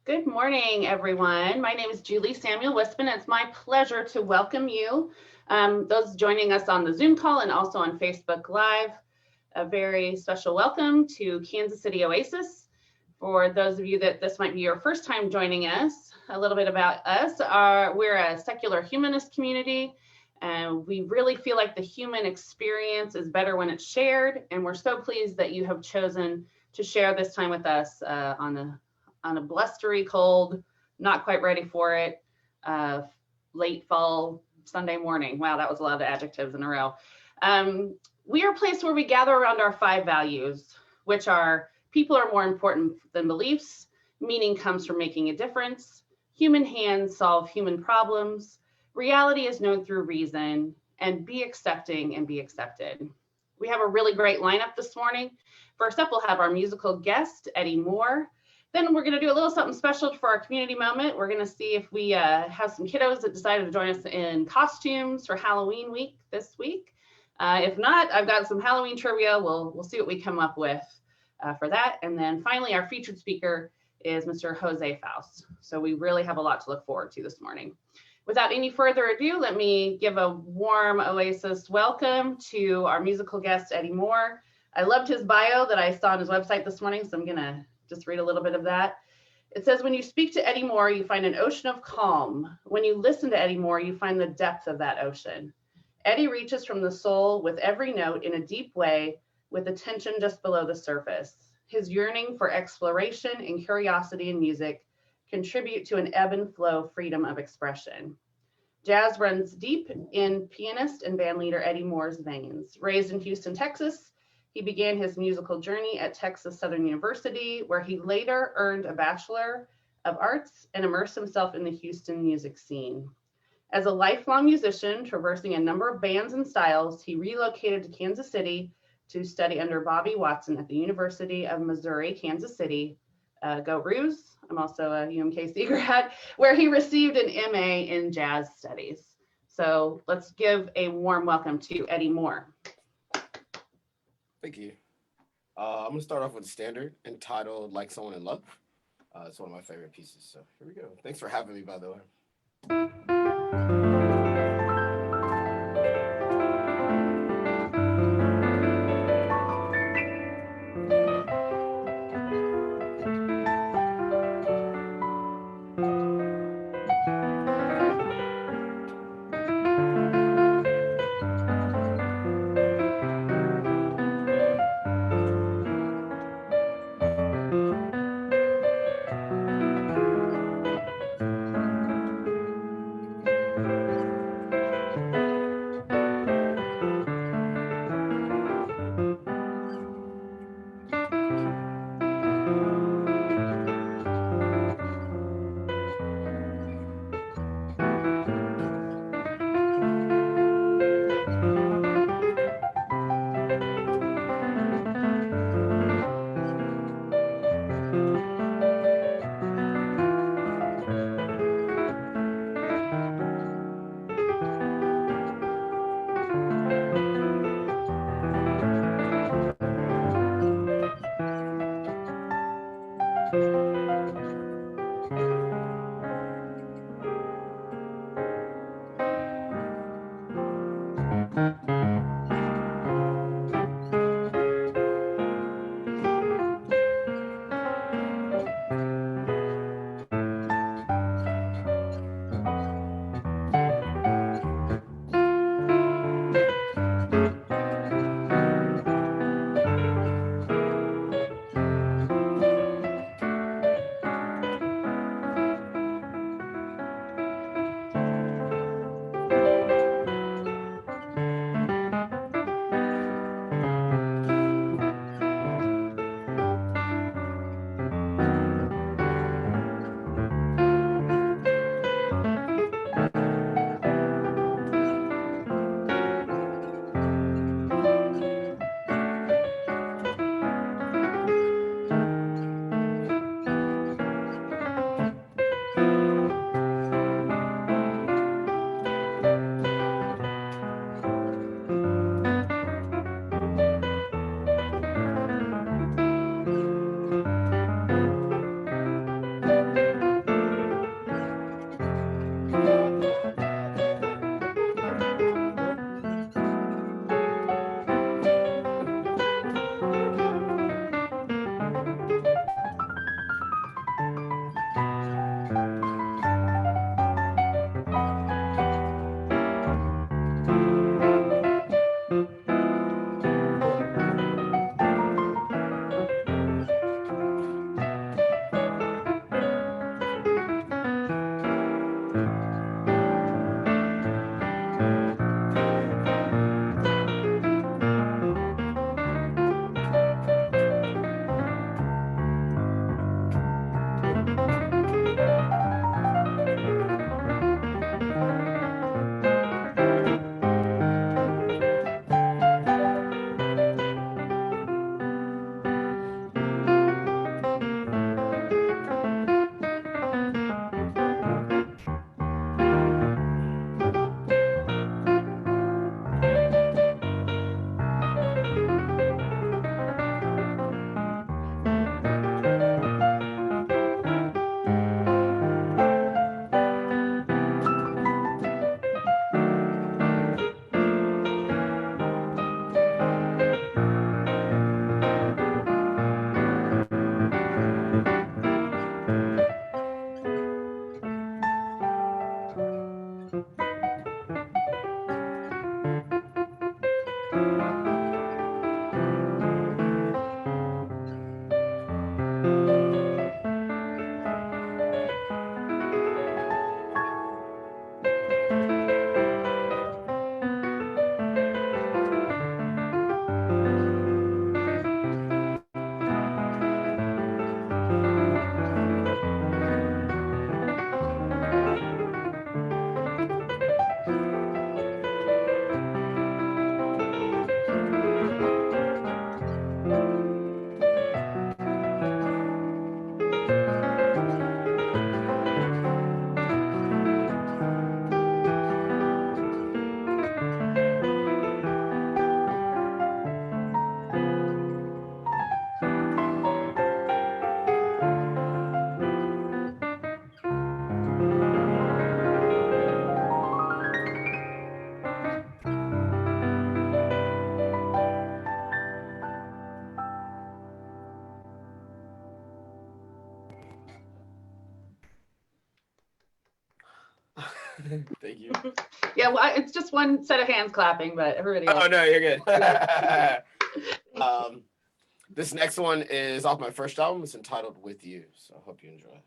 Good morning, everyone. My name is Julie Samuel Wispin. It's my pleasure to welcome you, those joining us on the Zoom call and also on Facebook Live. A very special welcome to Kansas City Oasis. For those of you that this might be your first time joining us, a little bit about us. We're a secular humanist community, and we really feel like the human experience is better when it's shared, and we're so pleased that you have chosen to share this time with us on a blustery, cold, not quite ready for it, late fall Sunday morning. Wow, that was a lot of adjectives in a row. We are a place where we gather around our 5 values, which are people are more important than beliefs, meaning comes from making a difference, human hands solve human problems, reality is known through reason, and be accepting and be accepted. We have a really great lineup this morning. First up, we'll have our musical guest, Eddie Moore. Then we're going to do a little something special for our community moment. We're going to see if we have some kiddos that decided to join us in costumes for Halloween week this week. If not, I've got some Halloween trivia. We'll see what we come up with for that. And then finally, our featured speaker is Mr. Jose Faust. So we really have a lot to look forward to this morning. Without any further ado, let me give a warm Oasis welcome to our musical guest, Eddie Moore. I loved his bio that I saw on his website this morning, so I'm going to just read a little bit of that. It says, when you speak to Eddie Moore, you find an ocean of calm. When you listen to Eddie Moore, you find the depth of that ocean. Eddie reaches from the soul with every note in a deep way, with attention just below the surface. His yearning for exploration and curiosity in music contribute to an ebb and flow freedom of expression. Jazz runs deep in pianist and bandleader Eddie Moore's veins. Raised in Houston, Texas, he began his musical journey at Texas Southern University, where he later earned a Bachelor of Arts and immersed himself in the Houston music scene. As a lifelong musician, traversing a number of bands and styles, he relocated to Kansas City to study under Bobby Watson at the University of Missouri, Kansas City. Go Roos. I'm also a UMKC grad, where he received an MA in jazz studies. So let's give a warm welcome to Eddie Moore. Thank you. I'm going to start off with a standard entitled Like Someone in Love. It's one of my favorite pieces. So here we go. Thanks for having me, by the way. Thank you. Yeah, well, it's just one set of hands clapping, but everybody else. Oh no, you're good. This next one is off my first album. It's entitled "With You," so I hope you enjoy.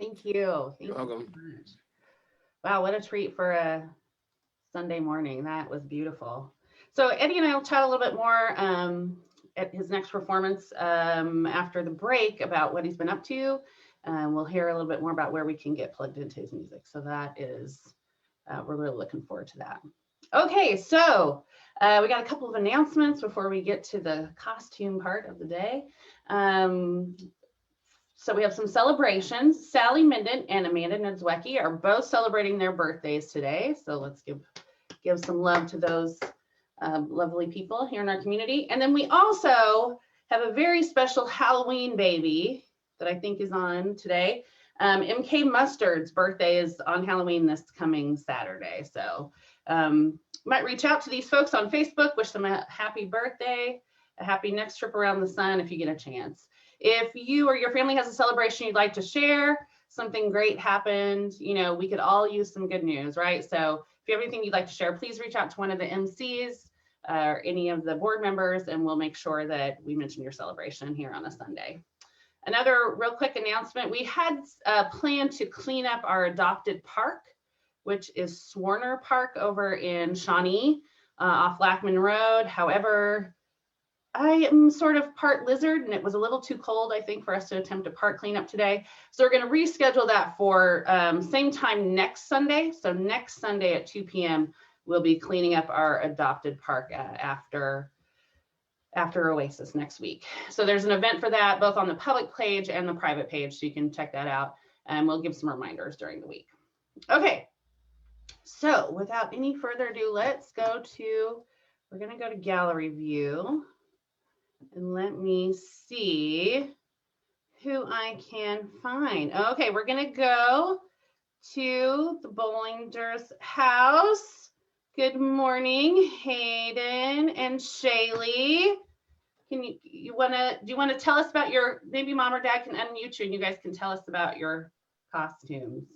Thank you. Thank You're you welcome. so much. Wow, what a treat for a Sunday morning. That was beautiful. So Eddie and I will chat a little bit more at his next performance after the break about what he's been up to. We'll hear a little bit more about where we can get plugged into his music. So that is, we're really looking forward to that. Okay, so we got a couple of announcements before we get to the costume part of the day. So we have some celebrations. Sally Minden and Amanda Niedzwecki are both celebrating their birthdays today. So let's give some love to those lovely people here in our community. And then we also have a very special Halloween baby that I think is on today. MK Mustard's birthday is on Halloween this coming Saturday. So might reach out to these folks on Facebook, wish them a happy birthday, a happy next trip around the sun if you get a chance. If you or your family has a celebration you'd like to share, something great happened, you know, we could all use some good news, right? So if you have anything you'd like to share, please reach out to one of the MCs or any of the board members, and we'll make sure that we mention your celebration here on a Sunday. Another real quick announcement, we had planned to clean up our adopted park, which is Swarner Park over in Shawnee off Lackman Road. However, I am sort of part lizard and it was a little too cold, I think, for us to attempt a park cleanup today. So we're going to reschedule that for same time next Sunday. So next Sunday at 2 p.m. we'll be cleaning up our adopted park after Oasis next week. So there's an event for that both on the public page and the private page, so you can check that out, and we'll give some reminders during the week. Okay, so without any further ado, we're going to go to gallery view. And let me see who I can find. Okay, we're gonna go to the Bollinger's house. Good morning, Hayden and Shaylee. Do you wanna tell us about your, maybe mom or dad can unmute you and you guys can tell us about your costumes.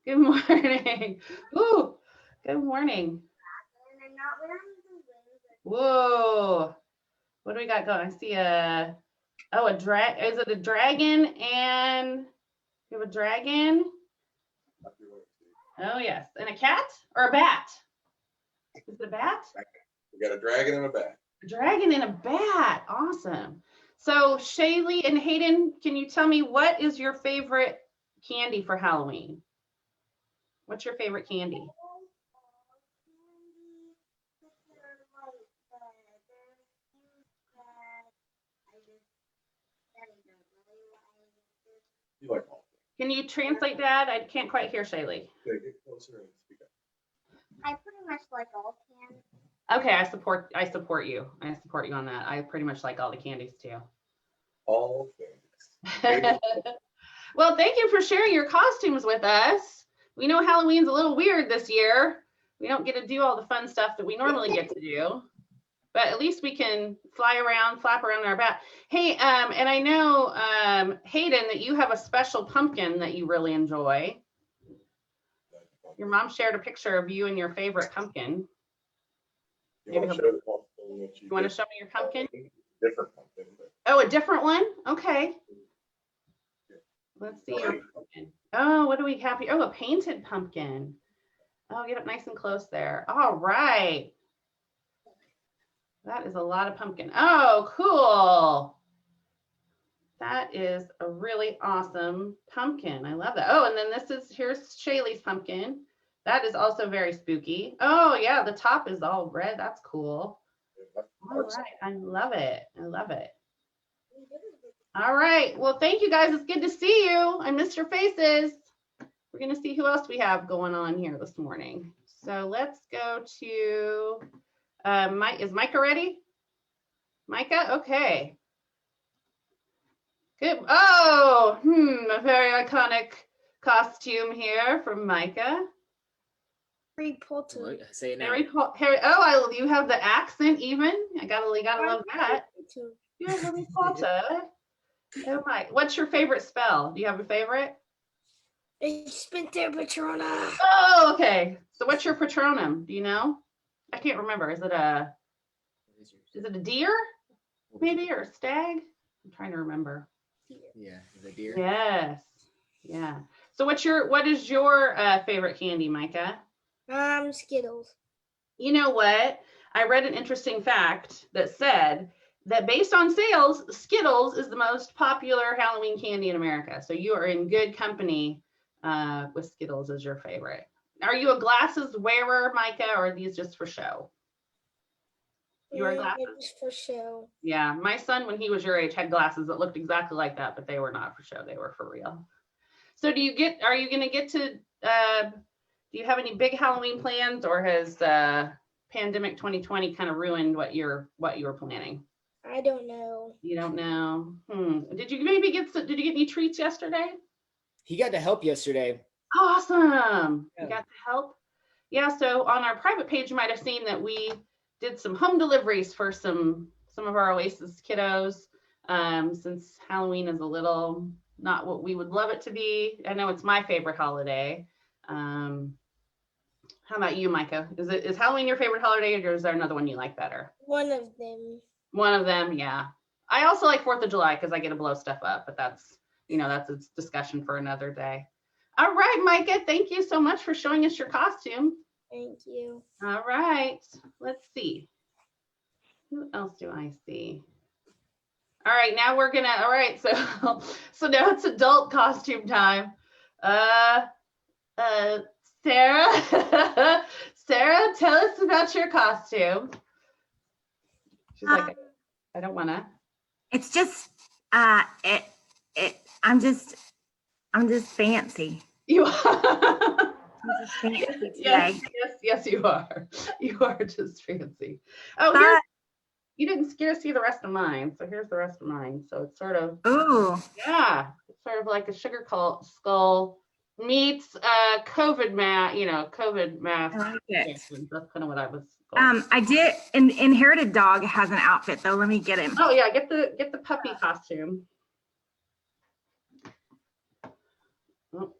Good morning. Ooh, good morning. Whoa, what do we got going? I see a dragon. Is it a dragon? And you have a dragon? Oh yes, and a cat or a bat? Is it a bat? We got a dragon and a bat. A dragon and a bat, awesome. So Shaylee and Hayden, can you tell me what is your favorite candy for Halloween? What's your favorite candy? You like all of them. Can you translate that? I can't quite hear Shaylee. Okay, get closer and speak up. I pretty much like all candy. Okay, I support you. I support you on that. I pretty much like all the candies too. All things. Well, thank you for sharing your costumes with us. We know Halloween's a little weird this year. We don't get to do all the fun stuff that we normally get to do, but at least we can flap around in our bat. Hey, and I know, Hayden, that you have a special pumpkin that you really enjoy. Your mom shared a picture of you and your favorite pumpkin. You want to show the pumpkin that You want to show me your pumpkin? Different pumpkin. But Oh, a different one? Okay. Let's see your pumpkin. Oh, what do we have here? Oh, a painted pumpkin. Oh, get up nice and close there. All right. That is a lot of pumpkin. Oh, cool. That is a really awesome pumpkin. I love that. Oh, and then here's Shaylee's pumpkin. That is also very spooky. Oh yeah, the top is all red. That's cool. All right, I love it. I love it. All right, well, thank you guys. It's good to see you. I missed your faces. We're gonna see who else we have going on here this morning. So let's go to Mike. Is Micah ready? Micah, okay. Good. Oh, a very iconic costume here from Micah. Harry Potter. Say it now. Harry, you have the accent even. I gotta love that. Yeah, Harry Potter. Oh my, what's your favorite spell? Do you have a favorite? It's Spinter Patrona. Oh, okay. So what's your patronum? Do you know? I can't remember. Is it a deer? Maybe, or a stag? I'm trying to remember. Yeah. The deer. Yes. Yeah. So what is your favorite candy, Micah? Skittles. You know what? I read an interesting fact that said that based on sales, Skittles is the most popular Halloween candy in America. So you are in good company with Skittles as your favorite. Are you a glasses wearer, Micah, or are these just for show? You wear glasses? Just for show. Yeah, my son, when he was your age, had glasses that looked exactly like that, but they were not for show. They were for real. So are you going to get to, do you have any big Halloween plans, or has pandemic 2020 kind of ruined what you were planning? I don't know. You don't know. Did you get any treats yesterday? He got to help yesterday. Awesome. Yeah. You got to help? Yeah, so on our private page, you might have seen that we did some home deliveries for some of our Oasis kiddos, since Halloween is a little not what we would love it to be. I know it's my favorite holiday. How about you, Micah? Is Halloween your favorite holiday, or is there another one you like better? One of them. One of them, yeah. I also like 4th of July because I get to blow stuff up, but that's a discussion for another day. All right, Micah, thank you so much for showing us your costume. Thank you. All right, let's see. Who else do I see? All right, now all right, so now it's adult costume time. Sarah, Sarah, tell us about your costume. She's like, I don't wanna. It's just I'm just fancy. You are. I'm just fancy today. Yes, you are. You are just fancy. Oh, But, you didn't see the rest of mine. So here's the rest of mine. So it's sort of, ooh, yeah, it's sort of like a sugar skull meets COVID mask, COVID mask. I like it. That's kind of what I was going. I did. Inherited Dog has an outfit though. Let me get him. Oh yeah, get the puppy costume. Oh.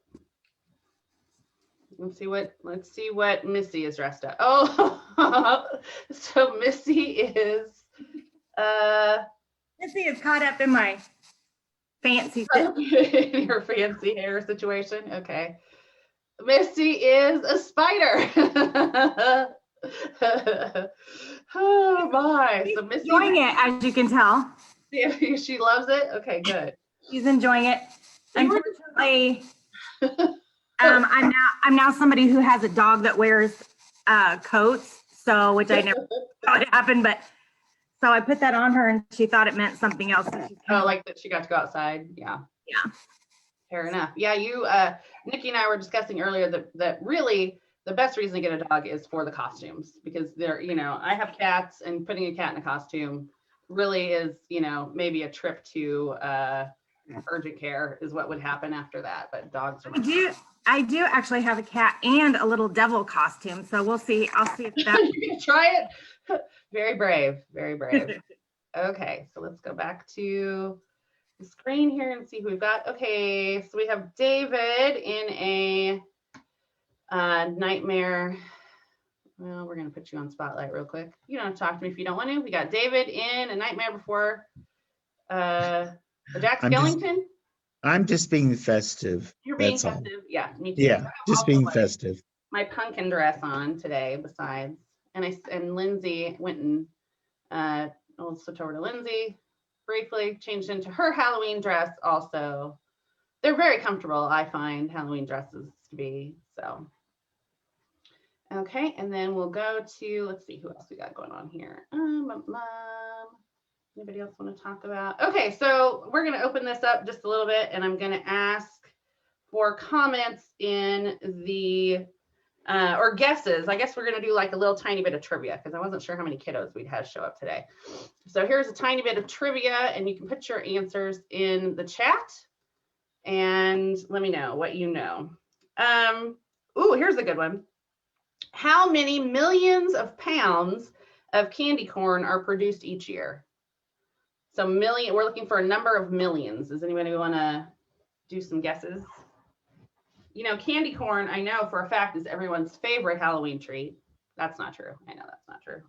Let's see what Missy is dressed up. Oh, so Missy is Missy is caught up in my fancy. in your fancy hair situation. Okay. Missy is a spider. Oh my. So Missy Enjoying it, as you can tell. she loves it. Okay, good. She's enjoying it. You were- Unfortunately, I'm now somebody who has a dog that wears coats. So, which I never thought it happened, but so I put that on her and she thought it meant something else. Oh, like that she got to go outside. Yeah. Yeah. Fair enough. Yeah, Nikki and I were discussing earlier that really the best reason to get a dog is for the costumes, because I have cats, and putting a cat in a costume really is, maybe a trip to urgent care is what would happen after that. But dogs are. I do actually have a cat and a little devil costume. So we'll see. I'll see if that. You can try it. Very brave. Very brave. Okay, so let's go back to the screen here and see who we've got. Okay, so we have David in a nightmare. Well, we're going to put you on spotlight real quick. You don't have to talk to me if you don't want to. We got David in A Nightmare Before Jack Skellington. I'm just being festive. You're being That's all. festive. Yeah, me too. Yeah, just Also, being like, festive. my pumpkin dress on today besides. And Lindsay went and I'll switch over to Lindsay briefly, changed into her Halloween dress also. They're very comfortable, I find, Halloween dresses to be. So, okay, and then we'll go to, let's see who else we got going on here. Anybody else want to talk about? Okay, so we're going to open this up just a little bit, and I'm going to ask for comments in the or guesses. I guess we're going to do like a little tiny bit of trivia because I wasn't sure how many kiddos we'd have show up today. So here's a tiny bit of trivia, and you can put your answers in the chat and let me know what you know. Ooh, here's a good one. How many millions of pounds of candy corn are produced each year? So we're looking for a number of millions. Does anybody want to do some guesses? Candy corn, I know for a fact, is everyone's favorite Halloween treat. That's not true. I know that's not true.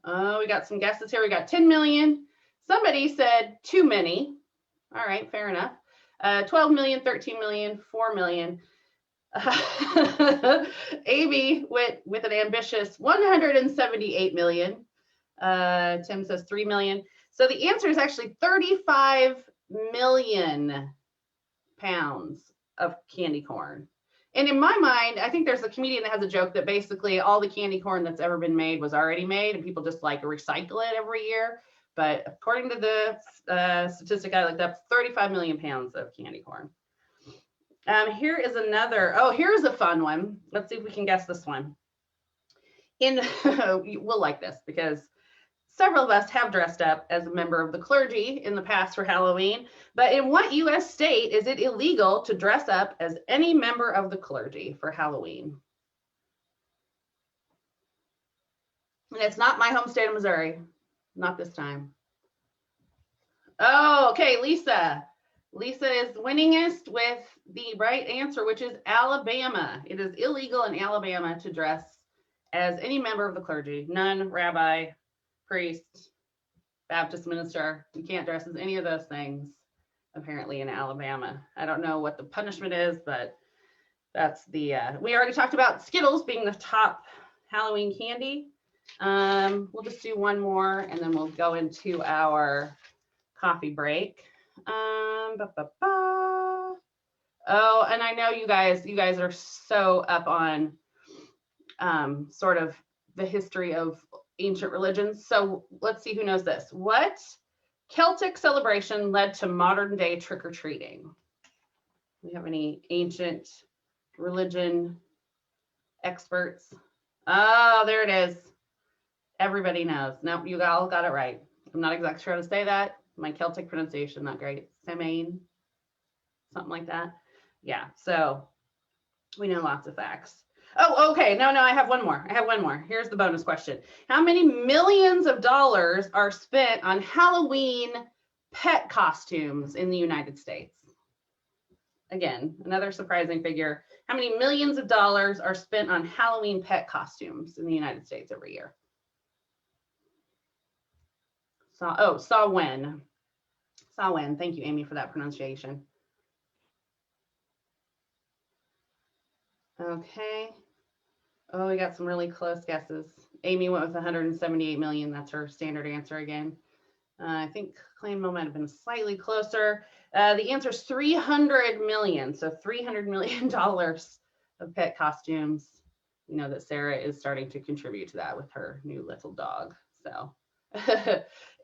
Oh, we got some guesses here. We got 10 million. Somebody said too many. All right, fair enough. 12 million, 13 million, 4 million. Amy went with an ambitious 178 million. Tim says 3 million. So the answer is actually 35 million pounds of candy corn. And in my mind, I think there's a comedian that has a joke that basically all the candy corn that's ever been made was already made and people just like recycle it every year. But according to the statistic I looked up, 35 million pounds of candy corn. Here is another, here's a fun one. Let's see if we can guess this one. We'll like this because several of us have dressed up as a member of the clergy in the past for Halloween, but in what US state is it illegal to dress up as any member of the clergy for Halloween? And it's not my home state of Missouri, not this time. Oh, okay, Lisa. Lisa is winningest with the right answer, which is Alabama. It is illegal in Alabama to dress as any member of the clergy, nun, rabbi, priest, Baptist minister. You can't dress as any of those things, apparently, in Alabama. I don't know what the punishment is, but that's the, we already talked about Skittles being the top Halloween candy. We'll just do one more and then we'll go into our coffee break. Oh, and I know you guys are so up on sort of the history of ancient religions. So let's see who knows this. What Celtic celebration led to modern day trick-or-treating? Do we have any ancient religion experts? Oh, there it is. Everybody knows. Nope, you all got it right. I'm not exactly sure how to say that. My Celtic pronunciation, not great. Semaine, something like that. Yeah, so we know lots of facts. Oh, okay. No, I have one more. Here's the bonus question. How many millions of dollars are spent on Halloween pet costumes in the United States? Again, another surprising figure. How many millions of dollars are spent on Halloween pet costumes in the United States every year? Samhain. Thank you, Amy, for that pronunciation. Okay. Oh, we got some really close guesses. Amy went with 178 million. That's her standard answer again. I think Claimo might have been slightly closer. The answer is 300 million. So $300 million of pet costumes. You know that Sarah is starting to contribute to that with her new little dog. So,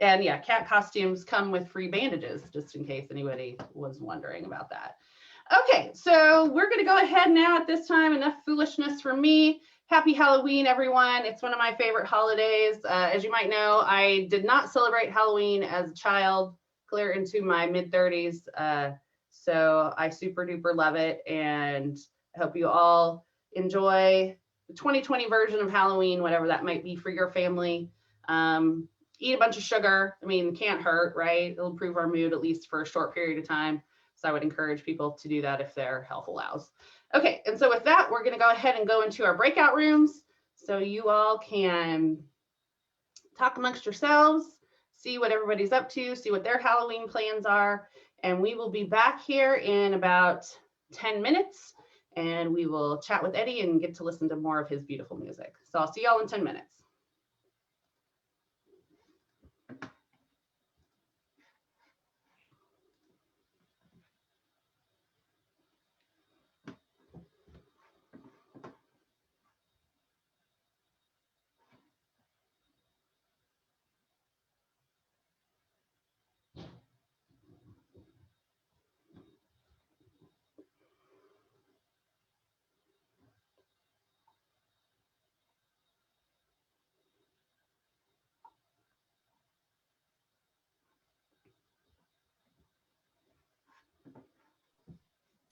and yeah, cat costumes come with free bandages, just in case anybody was wondering about that. Okay, so we're going to go ahead now at this time. Enough foolishness for me. Happy Halloween, everyone. It's one of my favorite holidays. As you might know, I did not celebrate Halloween as a child, clear into my mid-30s. So I super duper love it. And I hope you all enjoy the 2020 version of Halloween, whatever that might be for your family. Eat a bunch of sugar. I mean, can't hurt, right? It'll improve our mood, at least for a short period of time. So I would encourage people to do that if their health allows. Okay, and so with that, we're going to go ahead and go into our breakout rooms so you all can talk amongst yourselves, see what everybody's up to, see what their Halloween plans are, and we will be back here in about 10 minutes, and we will chat with Eddie and get to listen to more of his beautiful music. So I'll see y'all in 10 minutes.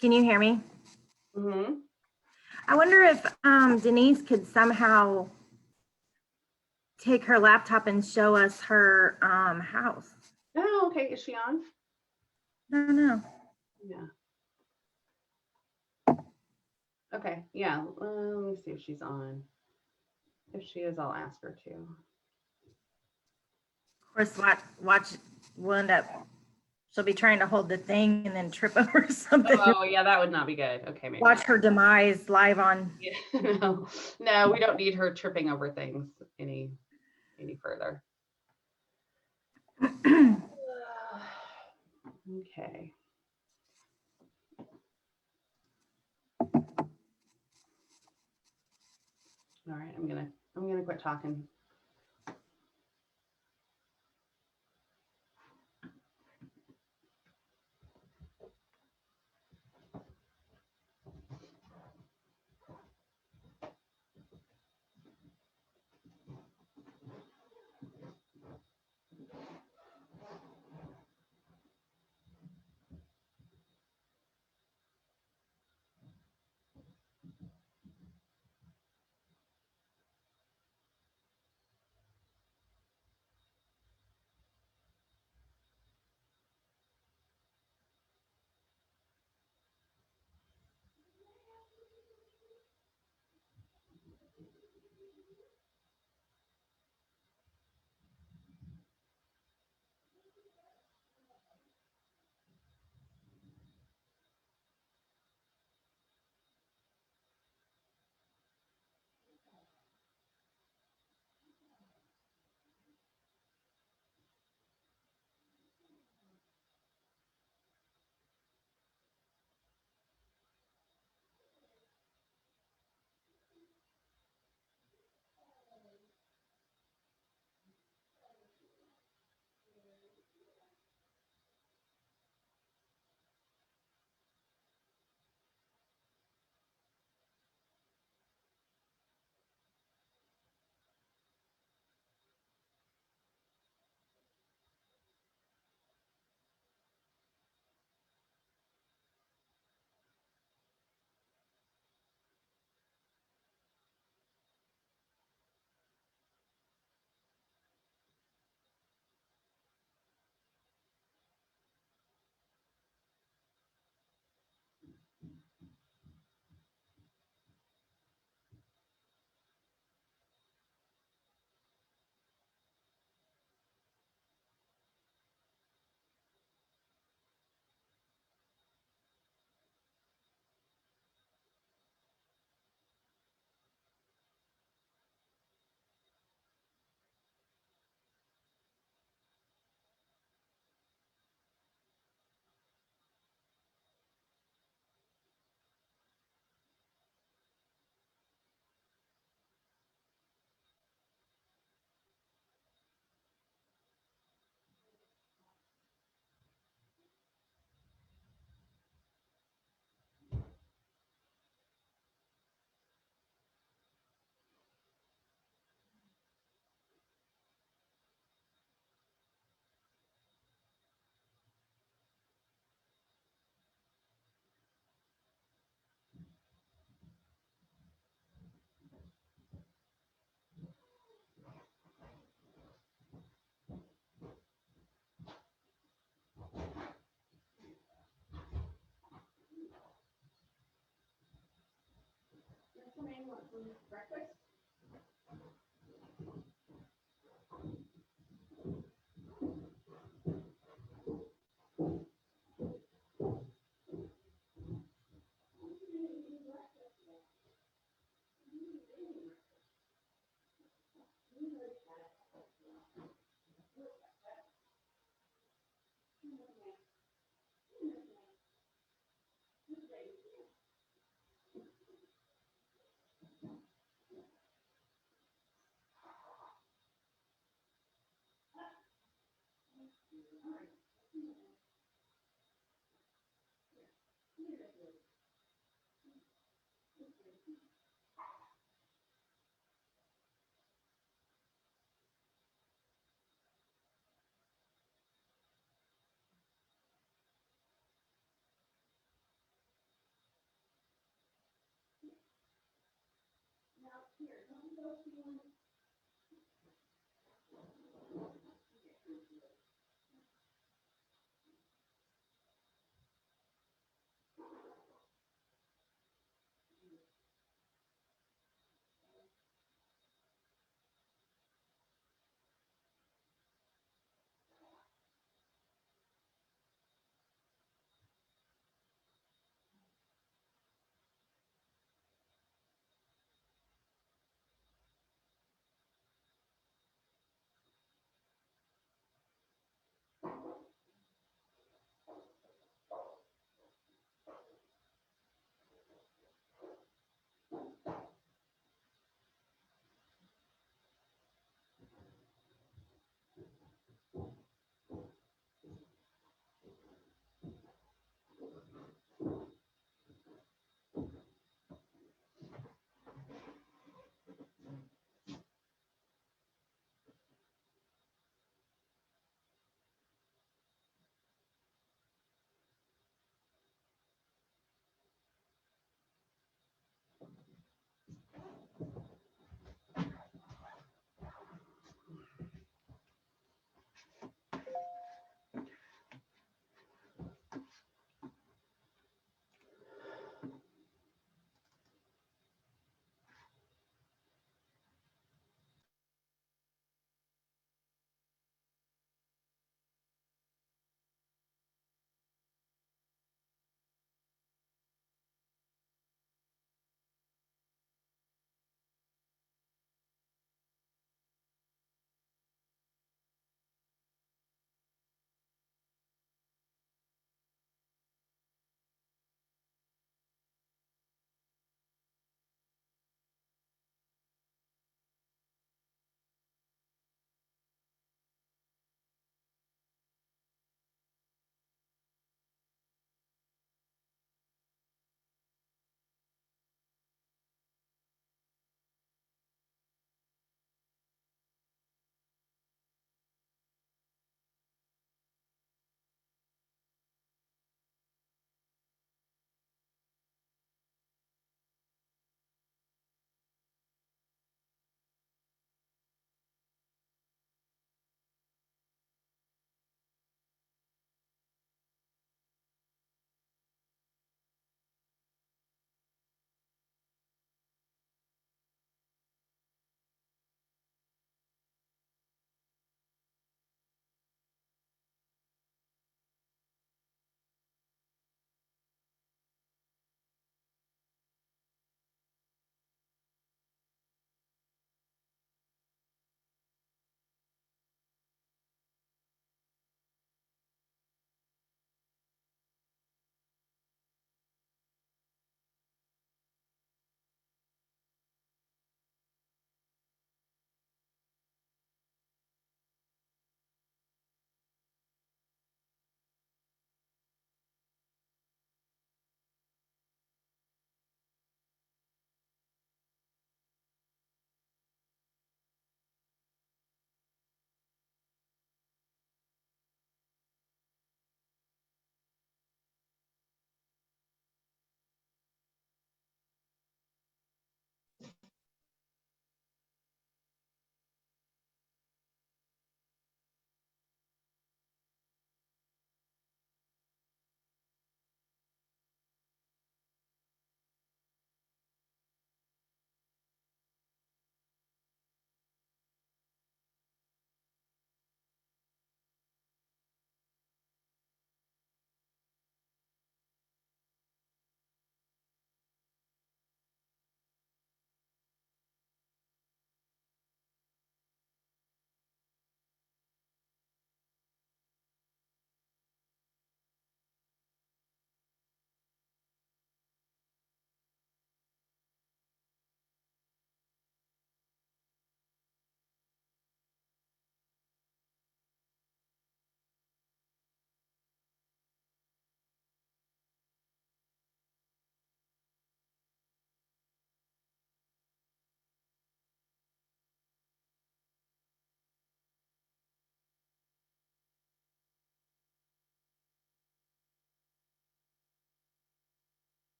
Can you hear me? Mm-hmm. I wonder if Denise could somehow take her laptop and show us her house. Oh, okay. Is she on? I don't know. Yeah. Okay. Yeah. Let me see if she's on. If she is, I'll ask her to. Of course, we'll end up She'll be trying to hold the thing and then trip over something. Oh, yeah, that would not be good. Okay, maybe. Watch her demise live on. Yeah, no, we don't need her tripping over things any further. Okay. All right, I'm gonna quit talking.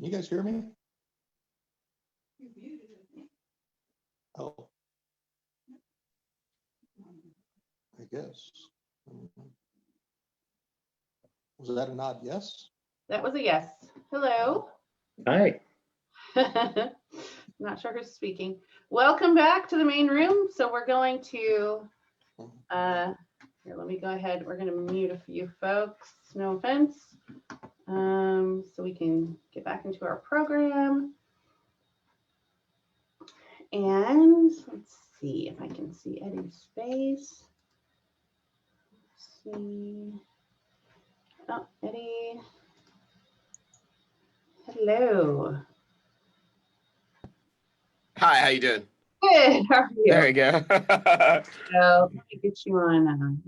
you guys hear me? Oh. I guess. Was that a nod? Yes? That was a yes. Hello. Hi. Not sure who's speaking. Welcome back to the main room. So we're going to, here, let me go ahead. We're going to mute a few folks. No offense. So we can get back into our program. And let's see if I can see Eddie's face. Let's see. Oh, Eddie. Hello. Hi, how you doing? Good. How are you? There you go. So let me get you on.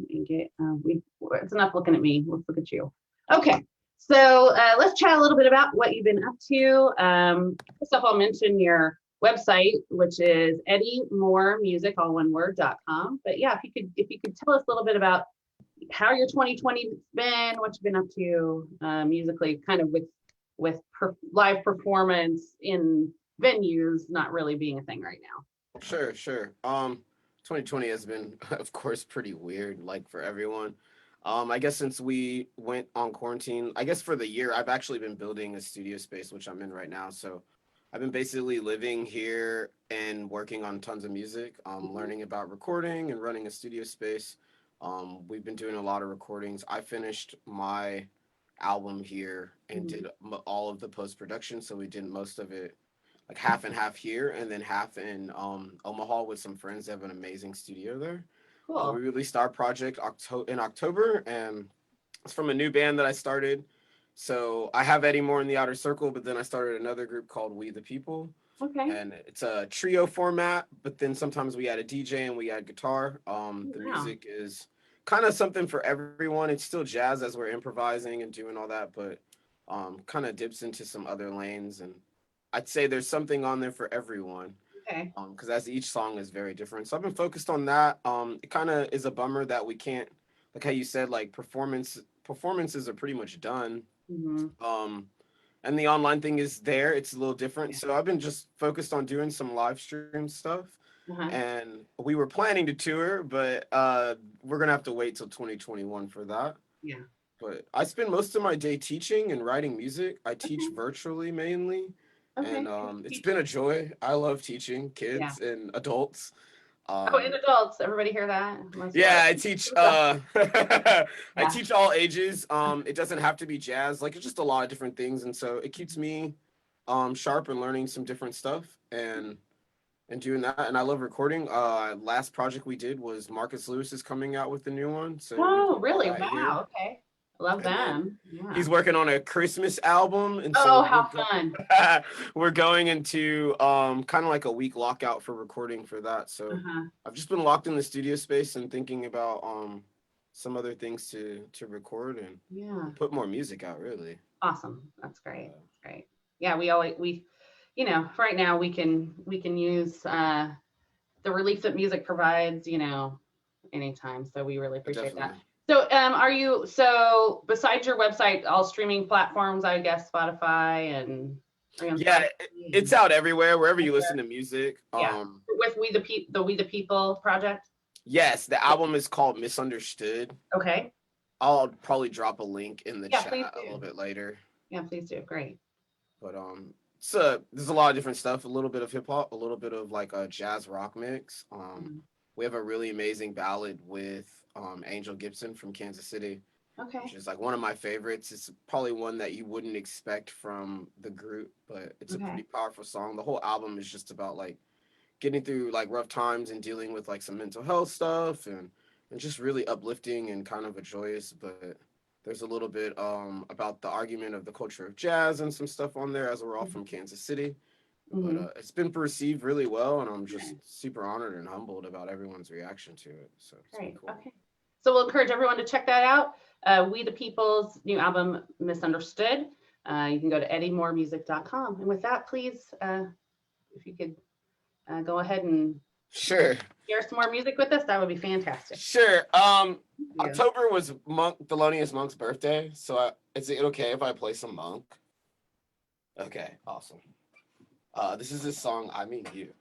It's enough looking at me. Let's look at you. Okay. So let's chat a little bit about what you've been up to. First off, I'll mention your website, which is eddiemoremusic, all one word.com. But yeah, if you could tell us a little bit about how your 2020 has been, what you've been up to musically, kind of with live performance in venues not really being a thing right now. Sure. 2020 has been, of course, pretty weird, like for everyone. I guess since we went on quarantine, I guess for the year, I've actually been building a studio space, which I'm in right now. So I've been basically living here and working on tons of music, learning about recording and running a studio space. We've been doing a lot of recordings. I finished my album here and did all of the post-production. So we did most of it like half and half here and then half in Omaha with some friends that have an amazing studio there. Cool. We released our project in October, and it's from a new band that I started. So I have Eddie Moore in the Outer Circle, but then I started another group called We the People. Okay. And it's a trio format, but then sometimes we add a DJ and we add guitar. The music is kind of something for everyone. It's still jazz as we're improvising and doing all that, but kind of dips into some other lanes. And I'd say there's something on there for everyone. Okay. Because as each song is very different. So I've been focused on that. It kind of is a bummer that we can't, like how you said, like performances are pretty much done. And the online thing is there. It's a little different. So I've been just focused on doing some live stream stuff. And we were planning to tour, but we're going to have to wait till 2021 for that. Yeah. But I spend most of my day teaching and writing music. I teach virtually mainly. Okay. And it's been a joy. I love teaching kids and adults. And adults, everybody hear that? I teach I teach all ages. It doesn't have to be jazz, like it's just a lot of different things, and so it keeps me sharp and learning some different stuff and doing that. And I love recording. Last project we did was Marcus Lewis is coming out with the new one. So really? Wow. Okay. Love them. Yeah. He's working on a Christmas album, and how fun! We're going into kind of like a week lockout for recording for that. So I've just been locked in the studio space and thinking about some other things to record and put more music out. Really awesome. That's great. Great. Yeah, we right now we can use the relief that music provides. Anytime. So we really appreciate that. So, besides your website, all streaming platforms, I guess Spotify and it's out everywhere, wherever you listen to music. With We the People project. Yes, the album is called Misunderstood. Okay. I'll probably drop a link in the chat a little bit later. Yeah, please do. Great. But so there's a lot of different stuff. A little bit of hip hop, a little bit of like a jazz rock mix. We have a really amazing ballad with Angel Gibson from Kansas City, which is like one of my favorites. It's probably one that you wouldn't expect from the group, but it's a pretty powerful song. The whole album is just about like getting through like rough times and dealing with like some mental health stuff and just really uplifting and kind of a joyous, but there's a little bit about the argument of the culture of jazz and some stuff on there, as we're all from Kansas City. But it's been perceived really well, and I'm just super honored and humbled about everyone's reaction to it. So it's great. Cool. Okay. So we'll encourage everyone to check that out. We the People's new album, Misunderstood. You can go to eddiemoremusic.com. And with that, please, if you could go ahead and share some more music with us, that would be fantastic. Sure. October was Monk Thelonious Monk's birthday, so is it okay if I play some Monk? Okay, awesome. This is his song, I Mean You.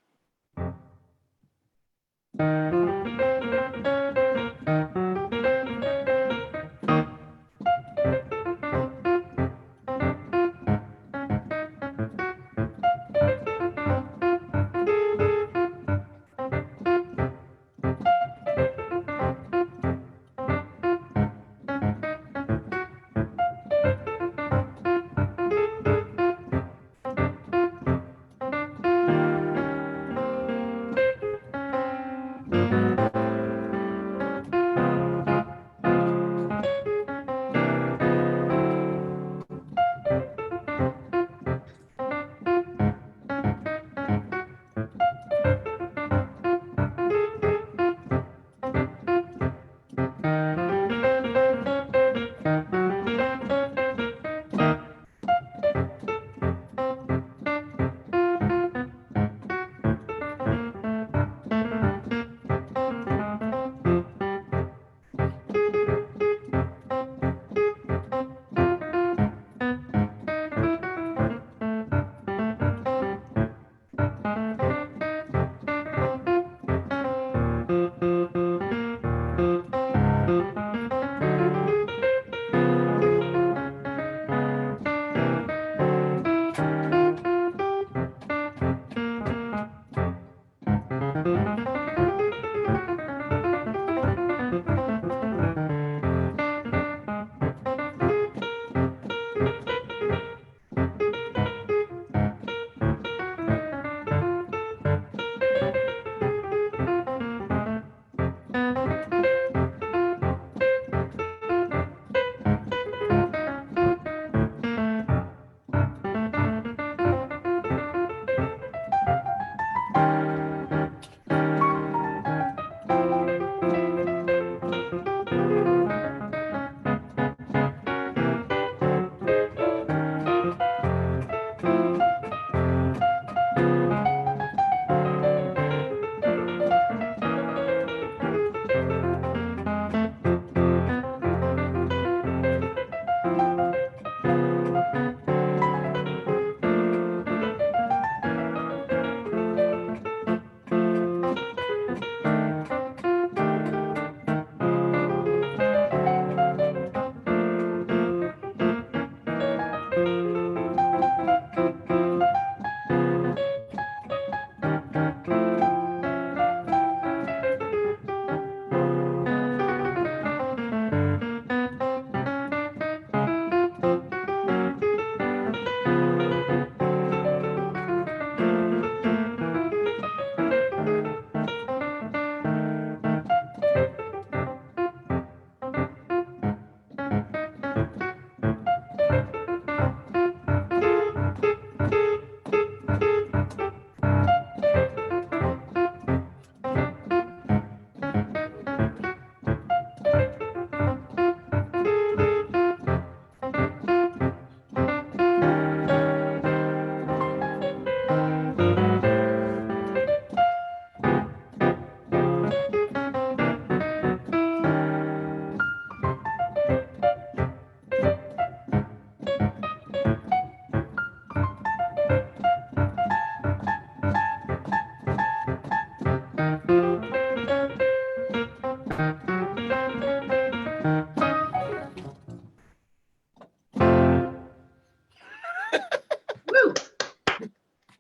Woo!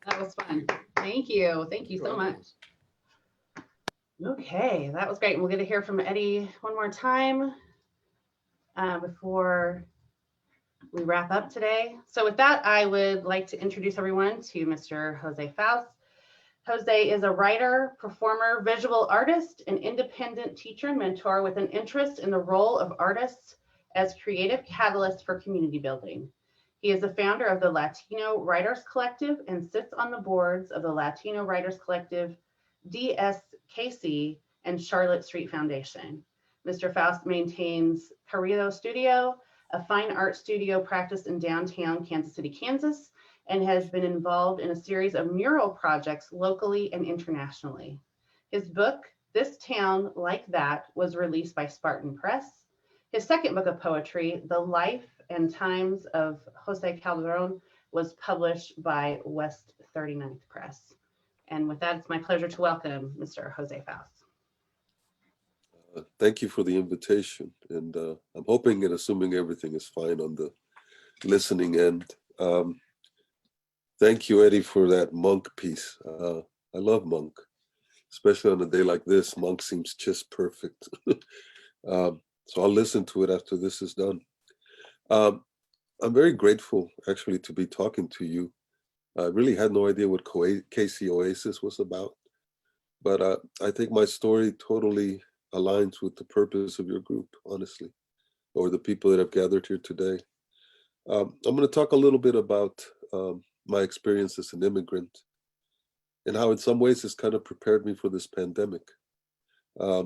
That was fun. Thank you. Thank you so much. Okay, that was great. We'll get to hear from Eddie one more time before we wrap up today. So with that, I would like to introduce everyone to Mr. Jose Faust. Jose is a writer, performer, visual artist, and independent teacher and mentor with an interest in the role of artists as creative catalysts for community building. He is the founder of the Latino Writers Collective and sits on the boards of the Latino Writers Collective, DSKC, and Charlotte Street Foundation. Mr. Faust maintains Carrillo Studio, a fine art studio practiced in downtown Kansas City, Kansas, and has been involved in a series of mural projects locally and internationally. His book, This Town Like That, was released by Spartan Press. His second book of poetry, The Life and Times of Jose Calderon, was published by West 39th Press. And with that, it's my pleasure to welcome Mr. Jose Faust. Thank you for the invitation. And I'm hoping and assuming everything is fine on the listening end. Thank you, Eddie, for that Monk piece. I love Monk, especially on a day like this. Monk seems just perfect. So I'll listen to it after this is done. I'm very grateful, actually, to be talking to you. I really had no idea what KC Oasis was about, but I think my story totally aligns with the purpose of your group, honestly, or the people that have gathered here today. I'm going to talk a little bit about my experience as an immigrant and how in some ways it's kind of prepared me for this pandemic. I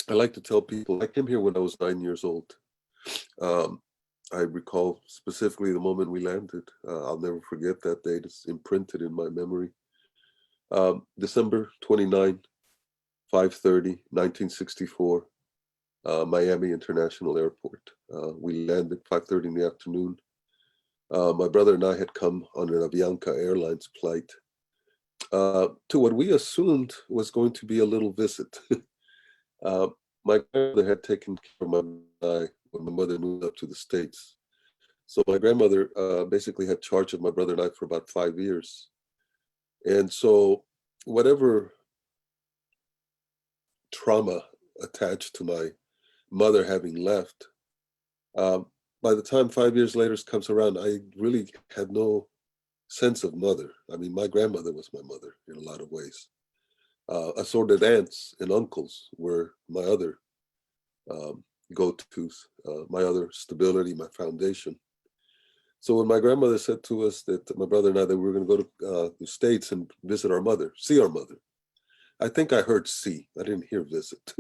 like to tell people I came here when I was 9 years old. I recall specifically the moment we landed. I'll never forget that date. It's imprinted in my memory. December 29, 5:30, 1964, Miami International Airport. We landed 5:30 in the afternoon. My brother and I had come on an Avianca Airlines flight to what we assumed was going to be a little visit. My grandmother had taken care of my mother and I when my mother moved up to the States. So my grandmother basically had charge of my brother and I for about 5 years. And so whatever trauma attached to my mother having left, by the time 5 years later comes around, I really had no sense of mother. I mean, my grandmother was my mother in a lot of ways. Assorted aunts and uncles were my other go-tos, my other stability, my foundation. So when my grandmother said to us that my brother and I, that we were going to go to the States and visit our mother, see our mother, I think I heard see, I didn't hear visit.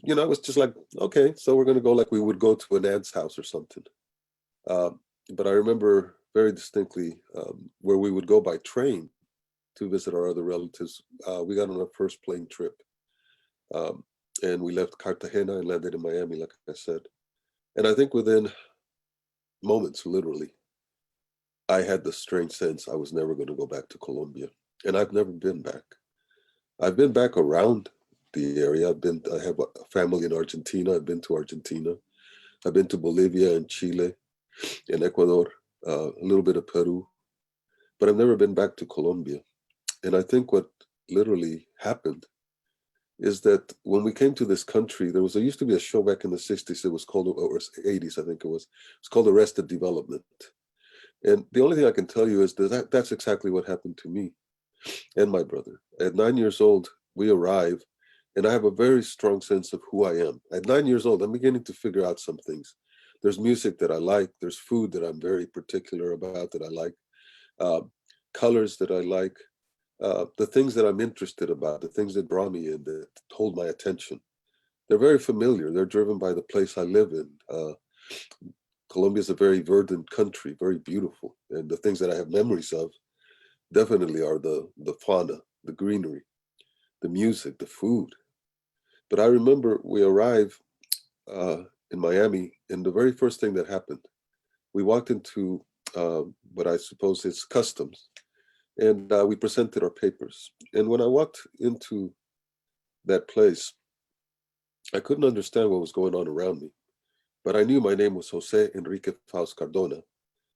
You know, I was just like, okay, so we're going to go like we would go to an aunt's house or something. But I remember very distinctly where we would go by train to visit our other relatives. We got on our first plane trip and we left Cartagena and landed in Miami, like I said. And I think within moments, literally, I had the strange sense I was never going to go back to Colombia. And I've never been back. I've been back around the area. I have a family in Argentina. I've been to Argentina. I've been to Bolivia and Chile and Ecuador, a little bit of Peru, but I've never been back to Colombia. And I think what literally happened is that when we came to this country, there used to be a show back in the 60s, it was called, or 80s, I think it was called Arrested Development. And the only thing I can tell you is that that's exactly what happened to me and my brother. At 9 years old, we arrive, and I have a very strong sense of who I am. At 9 years old, I'm beginning to figure out some things. There's music that I like. There's food that I'm very particular about that I like. Colors that I like. The things that I'm interested about, the things that draw me in, that hold my attention. They're very familiar. They're driven by the place I live in. Colombia is a very verdant country, very beautiful. And the things that I have memories of definitely are the fauna, the greenery, the music, the food. But I remember we arrived in Miami, and the very first thing that happened, we walked into what I suppose is customs, and we presented our papers. And when I walked into that place, I couldn't understand what was going on around me, but I knew my name was Jose Enrique Faust Cardona.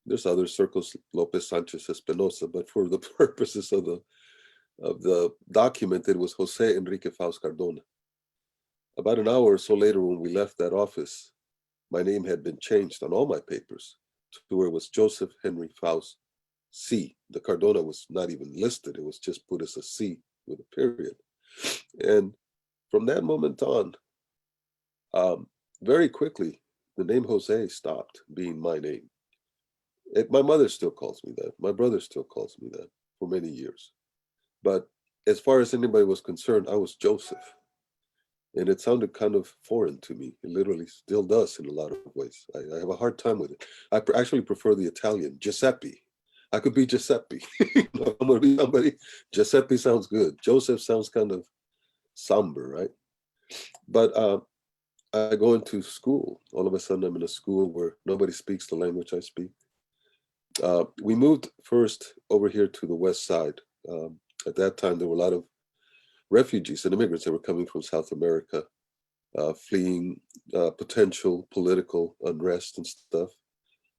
There's other circles, Lopez Sanchez Espinosa, but for the purposes of the document, it was Jose Enrique Faust Cardona. About an hour or so later, when we left that office, my name had been changed on all my papers to where it was Joseph Henry Faust C. The Cardona was not even listed. It was just put as a C with a period. And from that moment on, very quickly, the name Jose stopped being my name. My mother still calls me that. My brother still calls me that for many years. But as far as anybody was concerned, I was Joseph. And it sounded kind of foreign to me. It literally still does in a lot of ways. I have a hard time with it. I actually prefer the Italian, Giuseppe. I could be Giuseppe. I'm going to be somebody. Giuseppe sounds good. Joseph sounds kind of somber, right? But I go into school. All of a sudden, I'm in a school where nobody speaks the language I speak. We moved first over here to the west side. At that time, there were a lot of refugees and immigrants that were coming from South America, fleeing potential political unrest and stuff.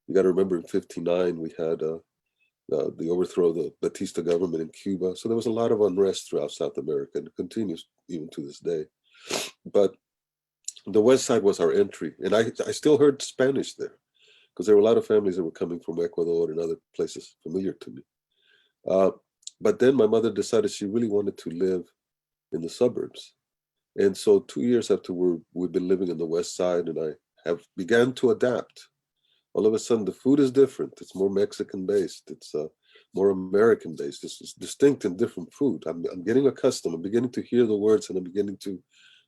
You got to remember in '59, we had the overthrow of the Batista government in Cuba. So there was a lot of unrest throughout South America, and it continues even to this day. But the west side was our entry, and I still heard Spanish there because there were a lot of families that were coming from Ecuador and other places familiar to me. Uh, but then my mother decided she really wanted to live in the suburbs. And so 2 years after we've been living in the west side, and I have began to adapt. All of a sudden, the food is different. It's more Mexican based. It's more American based. It's distinct and different food. I'm getting accustomed. I'm beginning to hear the words, and I'm beginning to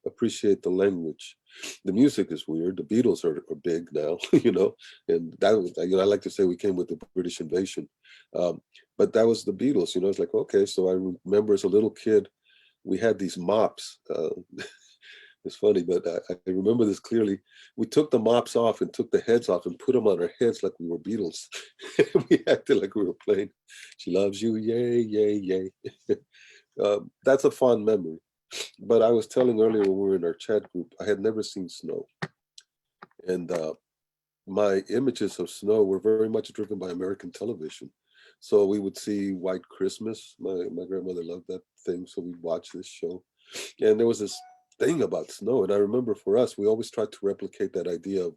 appreciate the language. The music is weird. The Beatles are big now, and that was, I like to say we came with the British invasion. But that was the Beatles, it's like, okay. So I remember as a little kid, we had these mops. It's funny, but I remember this clearly. We took the mops off and took the heads off and put them on our heads like we were Beatles. We acted like we were playing She Loves You, Yay, Yay, Yay. That's a fond memory. But I was telling earlier when we were in our chat group, I had never seen snow. And my images of snow were very much driven by American television. So we would see White Christmas. My grandmother loved that thing, so we'd watch this show. And there was this thing about snow. And I remember for us, we always tried to replicate that idea of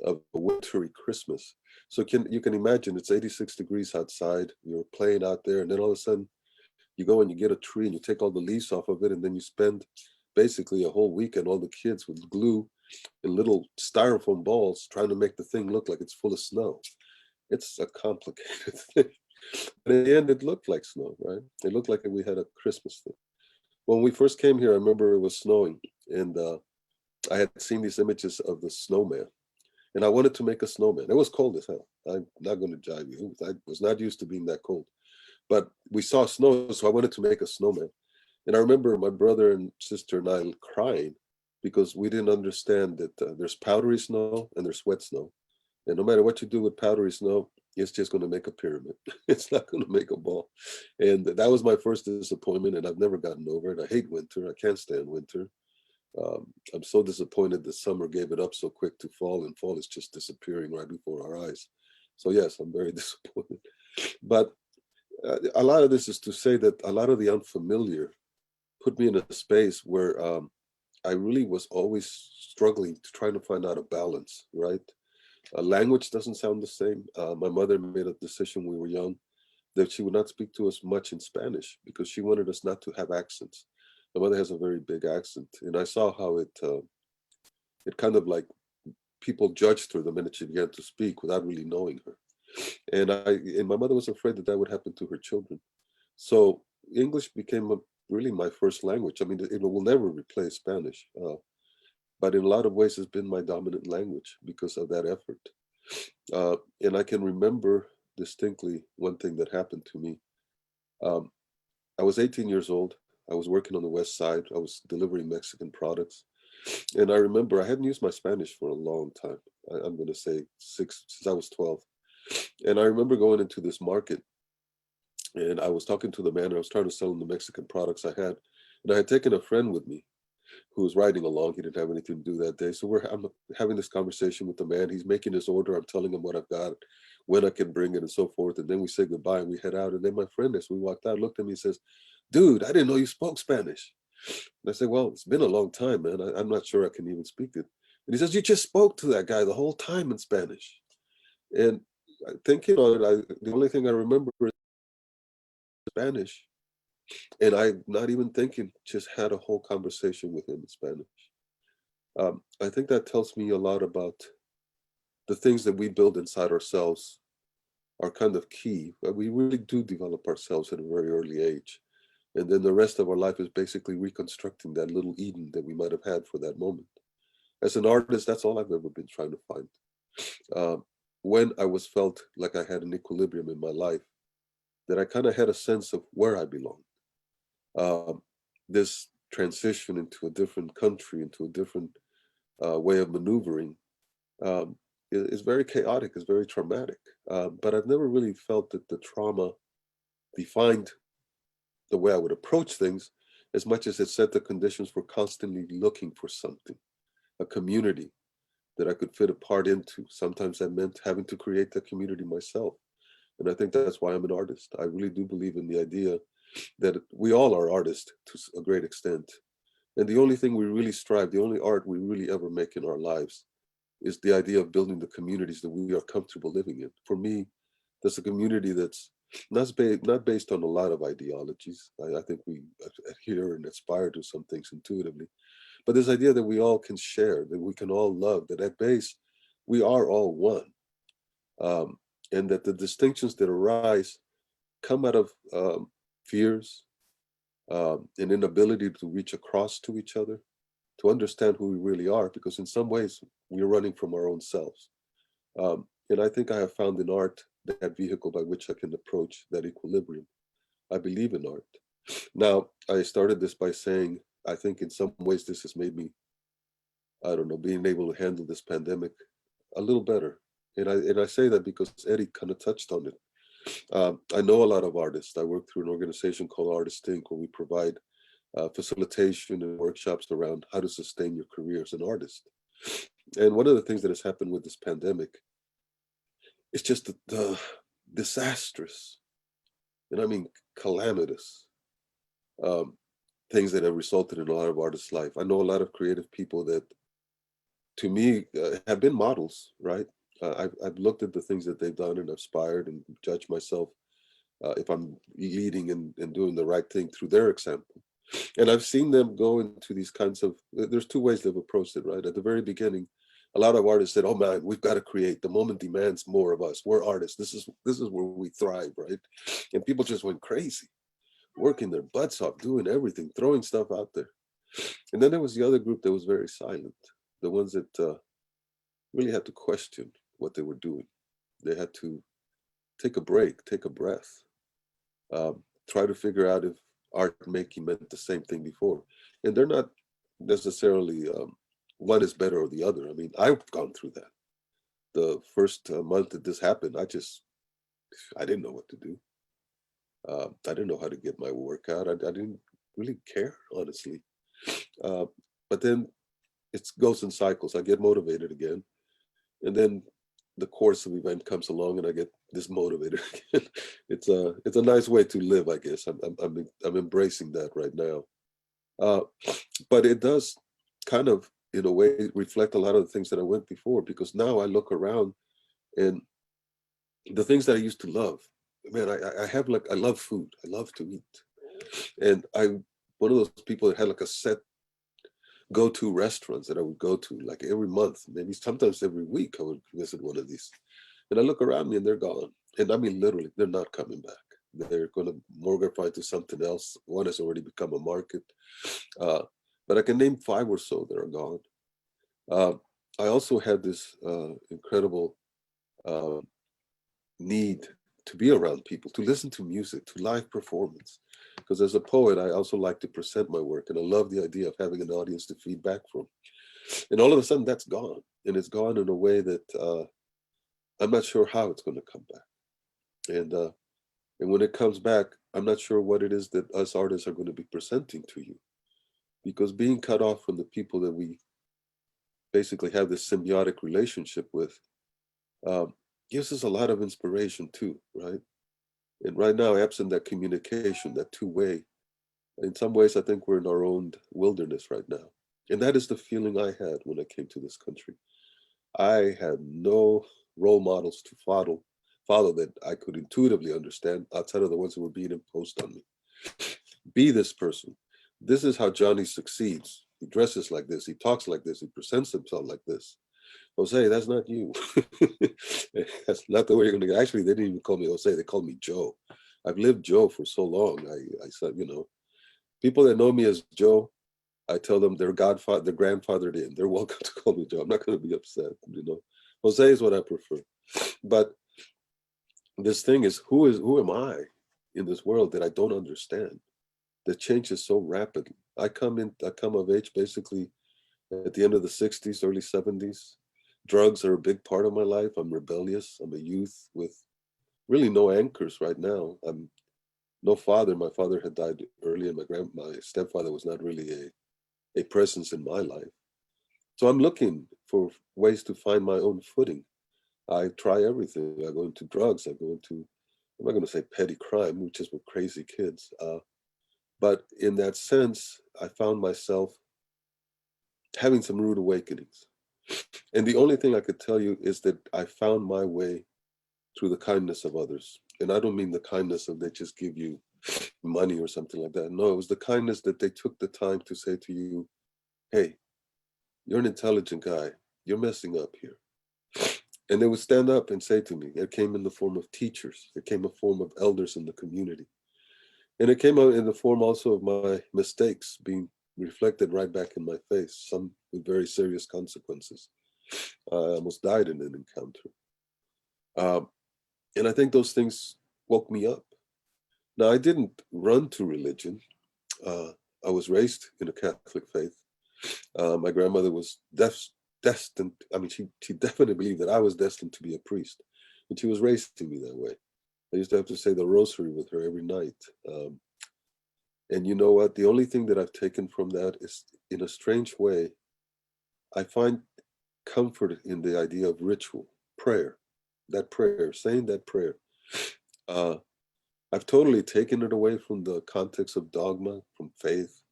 a wintry Christmas. So you can imagine it's 86 degrees outside. You're playing out there, and then all of a sudden, you go and you get a tree and you take all the leaves off of it, and then you spend basically a whole weekend, all the kids with glue and little styrofoam balls trying to make the thing look like it's full of snow. It's a complicated thing. But in the end, it looked like snow, right? It looked like we had a Christmas thing. When we first came here, I remember it was snowing, and I had seen these images of the snowman, and I wanted to make a snowman. It was cold as hell. I'm not going to jive you. I was not used to being that cold. But we saw snow, so I wanted to make a snowman. And I remember my brother and sister and I crying because we didn't understand that there's powdery snow and there's wet snow. And no matter what you do with powdery snow, it's just going to make a pyramid. It's not going to make a ball. And that was my first disappointment, and I've never gotten over it. I hate winter. I can't stand winter. I'm so disappointed that summer gave it up so quick to fall, and fall is just disappearing right before our eyes. So yes, I'm very disappointed. But a lot of this is to say that a lot of the unfamiliar put me in a space where I really was always struggling to try to find out a balance, right? Language doesn't sound the same. My mother made a decision when we were young that she would not speak to us much in Spanish because she wanted us not to have accents. My mother has a very big accent, and I saw how it kind of like people judged her the minute she began to speak without really knowing her. And my mother was afraid that would happen to her children. So English became really my first language. I mean, it will never replace Spanish, but in a lot of ways, it's been my dominant language because of that effort. And I can remember distinctly one thing that happened to me. I was 18 years old. I was working on the West Side. I was delivering Mexican products. And I remember I hadn't used my Spanish for a long time. I'm going to say since I was 12. And I remember going into this market, and I was talking to the man, and I was trying to sell him the Mexican products I had. And I had taken a friend with me who was riding along. He didn't have anything to do that day. So I'm having this conversation with the man. He's making his order. I'm telling him what I've got, when I can bring it, and so forth. And then we say goodbye and we head out. And then my friend, as we walked out, looked at me and says, "Dude, I didn't know you spoke Spanish." And I said, "Well, it's been a long time, man. I'm not sure I can even speak it." And he says, "You just spoke to that guy the whole time in Spanish." And thinking on it, the only thing I remember is Spanish. And I'm not even thinking, just had a whole conversation with him in Spanish. I think that tells me a lot about the things that we build inside ourselves are kind of key. We really do develop ourselves at a very early age. And then the rest of our life is basically reconstructing that little Eden that we might have had for that moment. As an artist, that's all I've ever been trying to find. When I was felt like I had an equilibrium in my life, that I kind of had a sense of where I belonged. This transition into a different country, into a different way of maneuvering is very chaotic, is very traumatic. But I've never really felt that the trauma defined the way I would approach things as much as it set the conditions for constantly looking for something, a community that I could fit a part into. Sometimes that meant having to create that community myself. And I think that's why I'm an artist. I really do believe in the idea that we all are artists to a great extent. And the only thing we really strive, the only art we really ever make in our lives is the idea of building the communities that we are comfortable living in. For me, that's a community that's not based on a lot of ideologies. I think we adhere and aspire to some things intuitively. But this idea that we all can share, that we can all love, that at base, we are all one. And that the distinctions that arise come out of fears, an inability to reach across to each other, to understand who we really are, because in some ways we're running from our own selves. And I think I have found in art that vehicle by which I can approach that equilibrium. I believe in art. Now, I started this by saying, I think in some ways this has made me, I don't know, being able to handle this pandemic a little better. And I say that because Eddie kind of touched on it. I know a lot of artists. I work through an organization called Artist Inc., where we provide facilitation and workshops around how to sustain your career as an artist. And one of the things that has happened with this pandemic is just the disastrous, and I mean calamitous, things that have resulted in a lot of artists' life. I know a lot of creative people that, to me, have been models, right? I've looked at the things that they've done and aspired and judged myself if I'm leading and doing the right thing through their example. And I've seen them go into these kinds of, there's two ways they've approached it, right? At the very beginning, a lot of artists said, oh man, we've got to create. The moment demands more of us. We're artists. This is where we thrive, right? And people just went crazy, working their butts off, doing everything, throwing stuff out there. And then there was the other group that was very silent, the ones that really had to question what they were doing. They had to take a break, take a breath, try to figure out if art making meant the same thing before. And they're not necessarily one is better or the other. I mean, I've gone through that. The first month that this happened, I didn't know what to do. I didn't know how to get my work out. I didn't really care, honestly. But then it goes in cycles. I get motivated again. And then the course of event comes along and I get dismotivated again. It's a nice way to live, I guess. I'm embracing that right now. But it does kind of, in a way, reflect a lot of the things that I went before, because now I look around and the things that I used to love, man, I love food. I love to eat. And I'm one of those people that had like a set go-to restaurants that I would go to like every month, maybe sometimes every week I would visit one of these. And I look around me and they're gone. And I mean, literally, they're not coming back. They're going to mortify to something else. One has already become a market. But I can name 5 or so that are gone. I also had this incredible need to be around people, to listen to music, to live performance. Because as a poet, I also like to present my work, and I love the idea of having an audience to feed back from. And all of a sudden, that's gone, and it's gone in a way that I'm not sure how it's going to come back. And when it comes back, I'm not sure what it is that us artists are going to be presenting to you, because being cut off from the people that we basically have this symbiotic relationship with gives us a lot of inspiration too, right? And right now, absent that communication, that two-way, in some ways, I think we're in our own wilderness right now. And that is the feeling I had when I came to this country. I had no role models to follow that I could intuitively understand outside of the ones that were being imposed on me. Be this person. This is how Johnny succeeds. He dresses like this. He talks like this. He presents himself like this. Jose, that's not you. That's not the way you're going to get. Actually, they didn't even call me Jose. They called me Joe. I've lived Joe for so long. I said, people that know me as Joe, I tell them their grandfathered in. They're welcome to call me Joe. I'm not going to be upset. Jose is what I prefer. But this thing is, who am I in this world that I don't understand? That changes so rapidly. I come of age basically at the end of the 60s, early 70s. Drugs are a big part of my life. I'm rebellious. I'm a youth with really no anchors right now. I'm no father. My father had died early, and my stepfather was not really a presence in my life. So I'm looking for ways to find my own footing. I try everything. I go into drugs. I go into, I'm not going to say petty crime, which is with crazy kids. But in that sense, I found myself having some rude awakenings. And the only thing I could tell you is that I found my way through the kindness of others. And I don't mean the kindness of they just give you money or something like that. No, it was the kindness that they took the time to say to you, hey, you're an intelligent guy. You're messing up here. And they would stand up and say to me, it came in the form of teachers. It came in the form of elders in the community. And it came out in the form also of my mistakes being reflected right back in my face, some with very serious consequences. I almost died in an encounter. And I think those things woke me up. Now, I didn't run to religion. I was raised in a Catholic faith. My grandmother was destined, I mean, she definitely believed that I was destined to be a priest. And she was raising me that way. I used to have to say the rosary with her every night. And you know what? The only thing that I've taken from that is, in a strange way, I find comfort in the idea of ritual, prayer, saying that prayer. I've totally taken it away from the context of dogma, from faith.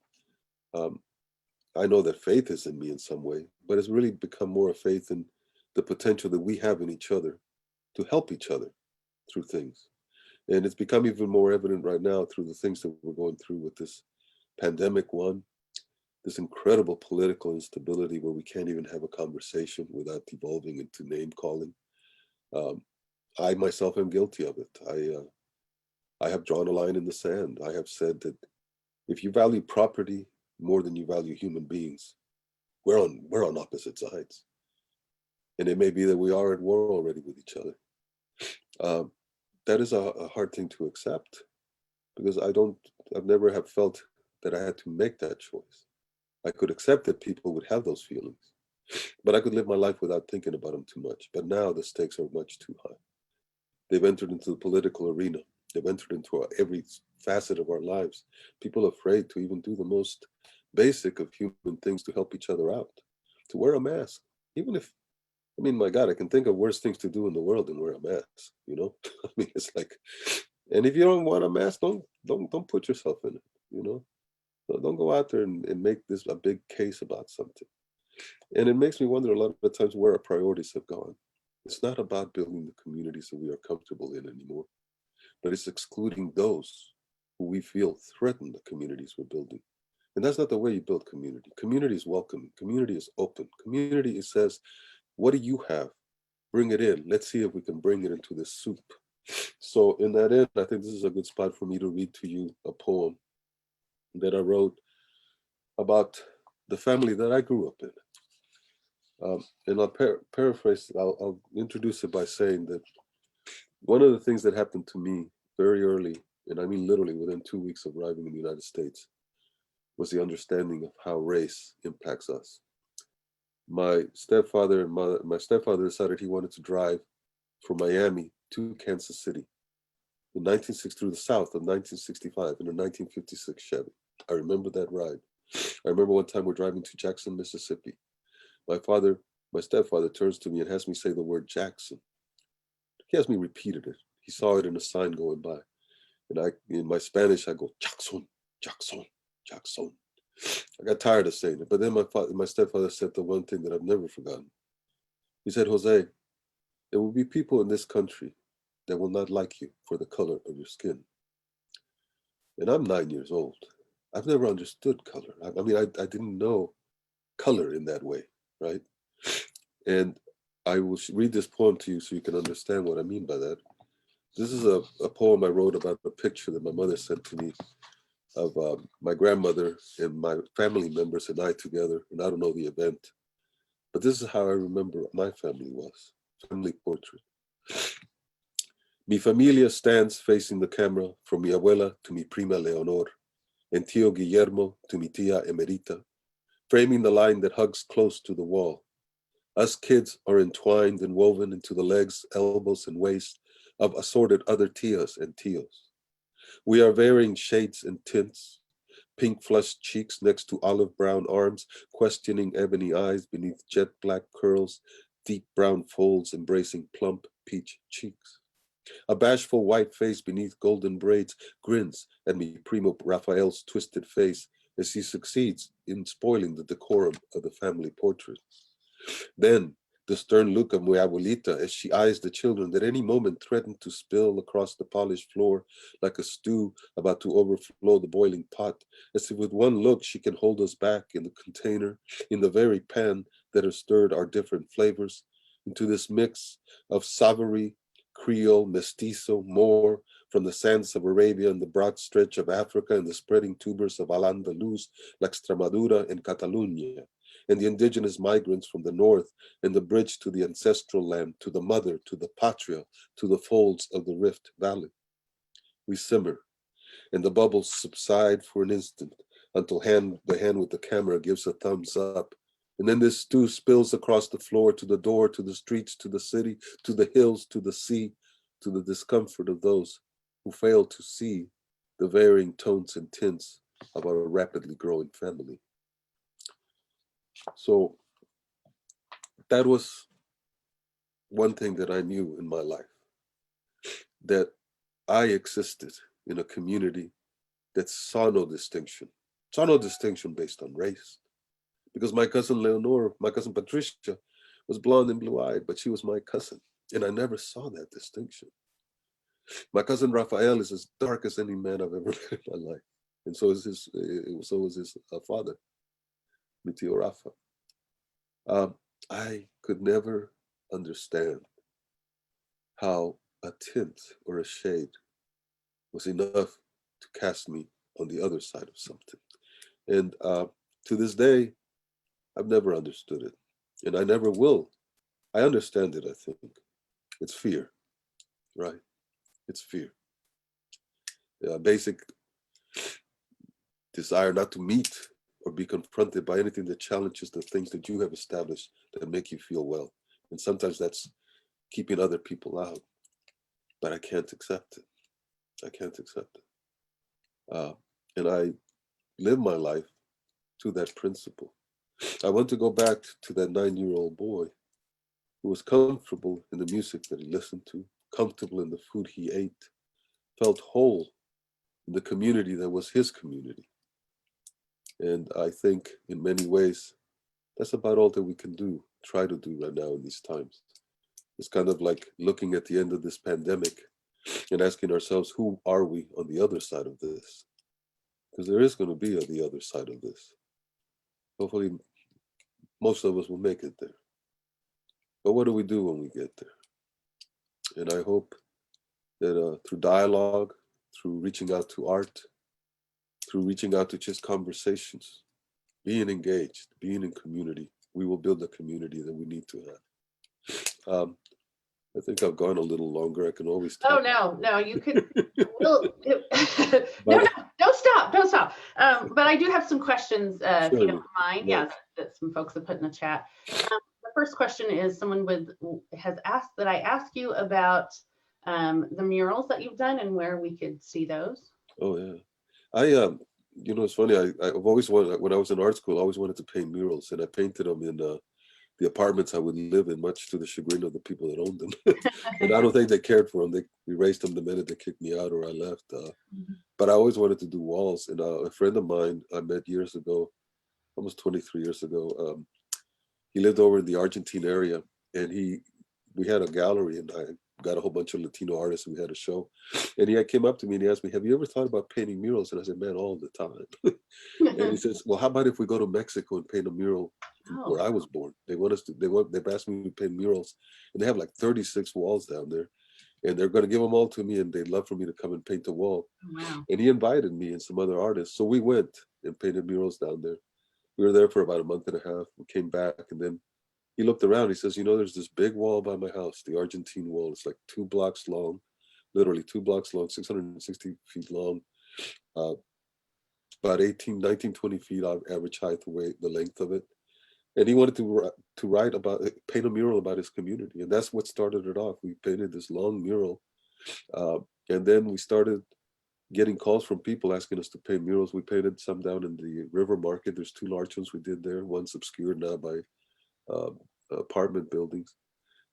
I know that faith is in me in some way, but it's really become more a faith in the potential that we have in each other to help each other through things. And it's become even more evident right now through the things that we're going through with this pandemic one, this incredible political instability where we can't even have a conversation without devolving into name calling. I myself am guilty of it. I have drawn a line in the sand. I have said that if you value property more than you value human beings, we're on opposite sides. And it may be that we are at war already with each other. That is a hard thing to accept, because I've never have felt that I had to make that choice. I could accept that people would have those feelings, but I could live my life without thinking about them too much. But now the stakes are much too high. They've entered into the political arena. They've entered into every facet of our lives. People are afraid to even do the most basic of human things to help each other out, to wear a mask. Even if, I mean, my God, I can think of worse things to do in the world than wear a mask, you know? I mean, it's like, and if you don't want a mask, don't put yourself in it, you know? Don't go out there and make this a big case about something. And it makes me wonder a lot of the times where our priorities have gone. It's not about building the communities that we are comfortable in anymore, but it's excluding those who we feel threaten the communities we're building. And that's not the way you build community. Community is welcoming. Community is open. Community, it says, what do you have? Bring it in. Let's see if we can bring it into this soup. So in that end, I think this is a good spot for me to read to you a poem that I wrote about the family that I grew up in. And I'll paraphrase, I'll introduce it by saying that one of the things that happened to me very early, and I mean literally within 2 weeks of arriving in the United States, was the understanding of how race impacts us. My stepfather decided he wanted to drive from Miami to Kansas City in 1960 through the south of 1965 in a 1956 Chevy. I remember that ride. I remember one time we're driving to Jackson, Mississippi. My stepfather turns to me and has me say the word Jackson. He has me repeated it. He saw it in a sign going by. And in my Spanish, I go, Jackson, Jackson, Jackson. I got tired of saying it. But then my stepfather said the one thing that I've never forgotten. He said, Jose, there will be people in this country that will not like you for the color of your skin. And I'm 9 years old. I've never understood color. I mean, I didn't know color in that way, right? And I will read this poem to you so you can understand what I mean by that. This is a poem I wrote about a picture that my mother sent to me of my grandmother and my family members and I together. And I don't know the event, but this is how I remember my family was. Family portrait. Mi familia stands facing the camera, from mi abuela to mi prima Leonor, and tío Guillermo to mi tía Emerita, framing the line that hugs close to the wall. Us kids are entwined and woven into the legs, elbows, and waist of assorted other tias and tios. We are varying shades and tints, pink flushed cheeks next to olive brown arms, questioning ebony eyes beneath jet black curls, deep brown folds embracing plump peach cheeks. A bashful white face beneath golden braids grins at me Primo Raphael's twisted face as he succeeds in spoiling the decorum of the family portrait. Then the stern look of mi abuelita as she eyes the children that any moment threaten to spill across the polished floor like a stew about to overflow the boiling pot, as if with one look she can hold us back in the container, in the very pan that has stirred our different flavors, into this mix of savory, Creole, mestizo, Moor, from the sands of Arabia and the broad stretch of Africa and the spreading tubers of Al-Andalus like Extremadura and Catalunya, and the indigenous migrants from the north, and the bridge to the ancestral land, to the mother, to the patria, to the folds of the Rift Valley. We simmer, and the bubbles subside for an instant until the hand with the camera gives a thumbs up. And then this stew spills across the floor, to the door, to the streets, to the city, to the hills, to the sea, to the discomfort of those who fail to see the varying tones and tints of our rapidly growing family. So that was one thing that I knew in my life, that I existed in a community that saw no distinction based on race. Because my cousin Leonore, my cousin Patricia, was blonde and blue-eyed, but she was my cousin, and I never saw that distinction. My cousin Raphael is as dark as any man I've ever met in my life, and so was his father, mi tío Rafa. I could never understand how a tint or a shade was enough to cast me on the other side of something. And to this day, I've never understood it, and I never will. I understand it, I think. It's fear, right? It's fear. Basic desire not to meet or be confronted by anything that challenges the things that you have established that make you feel well. And sometimes that's keeping other people out, but I can't accept it. I can't accept it. And I live my life to that principle. I want to go back to that 9-year-old boy who was comfortable in the music that he listened to, comfortable in the food he ate, felt whole in the community that was his community. And I think in many ways, that's about all that we can do, try to do right now in these times. It's kind of like looking at the end of this pandemic and asking ourselves, who are we on the other side of this? Because there is going to be the other side of this. Hopefully, most of us will make it there. But what do we do when we get there? And I hope that through dialogue, through reaching out to art, through reaching out to just conversations, being engaged, being in community, we will build the community that we need to have. I think I've gone a little longer. I can always talk. Oh, no, you could. No, don't stop. But I do have some questions, if you don't mind. Yeah. Yes, that some folks have put in the chat. The first question is someone has asked that I ask you about the murals that you've done and where we could see those. Oh yeah, it's funny. I've always wanted, when I was in art school, I always wanted to paint murals, and I painted them in the apartments I would live in, much to the chagrin of the people that owned them. And I don't think they cared for them. They erased them the minute they kicked me out or I left. But I always wanted to do walls. And a friend of mine I met years ago, almost 23 years ago, he lived over in the Argentine area, and we had a gallery, and I got a whole bunch of Latino artists, and we had a show. And he came up to me and he asked me, have you ever thought about painting murals? And I said, man, all the time. And he says, well, how about if we go to Mexico and paint a mural where I was born? They've asked me to paint murals, and they have like 36 walls down there, and they're going to give them all to me, and they'd love for me to come and paint a wall. Wow. And he invited me and some other artists. So we went and painted murals down there. We were there for about a month and a half. We came back, and then he looked around. He says, there's this big wall by my house, the Argentine wall. It's like 2 blocks long, literally 2 blocks long, 660 feet long. about 18, 19, 20 feet average height, the length of it. And he wanted to paint a mural about his community. And that's what started it off. We painted this long mural. And then we started getting calls from people asking us to paint murals. We painted some down in the River Market. There's 2 large ones we did there. One's obscured now by apartment buildings.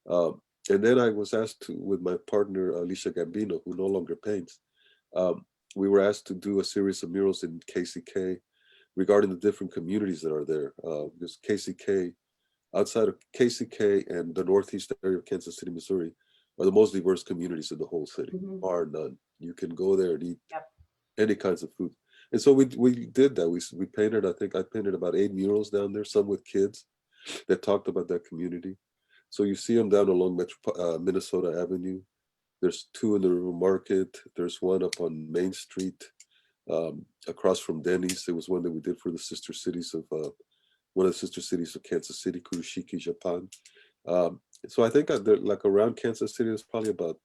And then I was asked to, with my partner, Alicia Gambino, who no longer paints, we were asked to do a series of murals in KCK regarding the different communities that are there. Because KCK, outside of KCK and the northeast area of Kansas City, Missouri, are the most diverse communities in the whole city, bar none. You can go there and eat any kinds of food. And so we did that. We painted, I think I painted about 8 murals down there, some with kids that talked about that community. So you see them down along Minnesota Avenue. There's 2 in the River Market. There's one up on Main Street, across from Denny's. There was one that we did for the sister cities of, one of the sister cities of Kansas City, Kurushiki, Japan. So I think like around Kansas City, there's probably about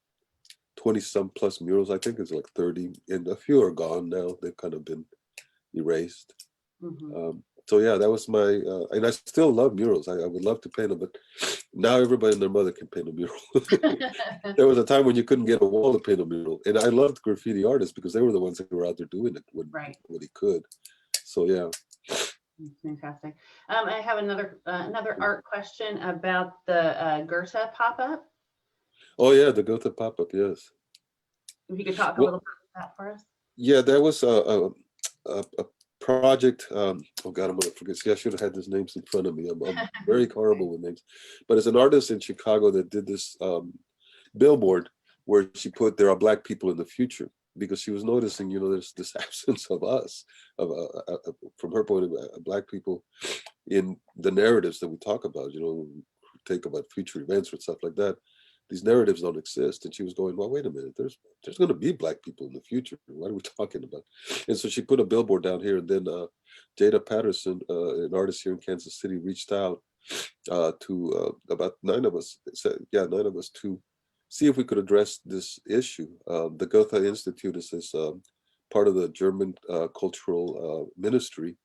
20-some plus murals. I think it's like 30, and a few are gone now. They've kind of been erased. So yeah, that was my, and I still love murals. I would love to paint them, but now everybody and their mother can paint a mural. There was a time when you couldn't get a wall to paint a mural. And I loved graffiti artists because they were the ones that were out there doing it when they could. So yeah. Fantastic. I have another art question about the Goethe pop-up. Oh yeah, the Goethe pop-up, yes. If you could talk a little bit about that for us. Yeah, that was a project. Oh God, I'm gonna forget. See, I should have had his names in front of me. I'm very horrible with names. But it's an artist in Chicago that did this billboard where she put "There are Black people in the future," because she was noticing, there's this absence of us, from her point of view, Black people in the narratives that we talk about. Take about future events or stuff like that. These narratives don't exist. And she was going, well, wait a minute, there's going to be Black people in the future. What are we talking about? And so she put a billboard down here, and then Jada Patterson, an artist here in Kansas City, reached out to about 9 of us, 9 of us, to see if we could address this issue. The Goethe Institute is part of the German cultural ministry,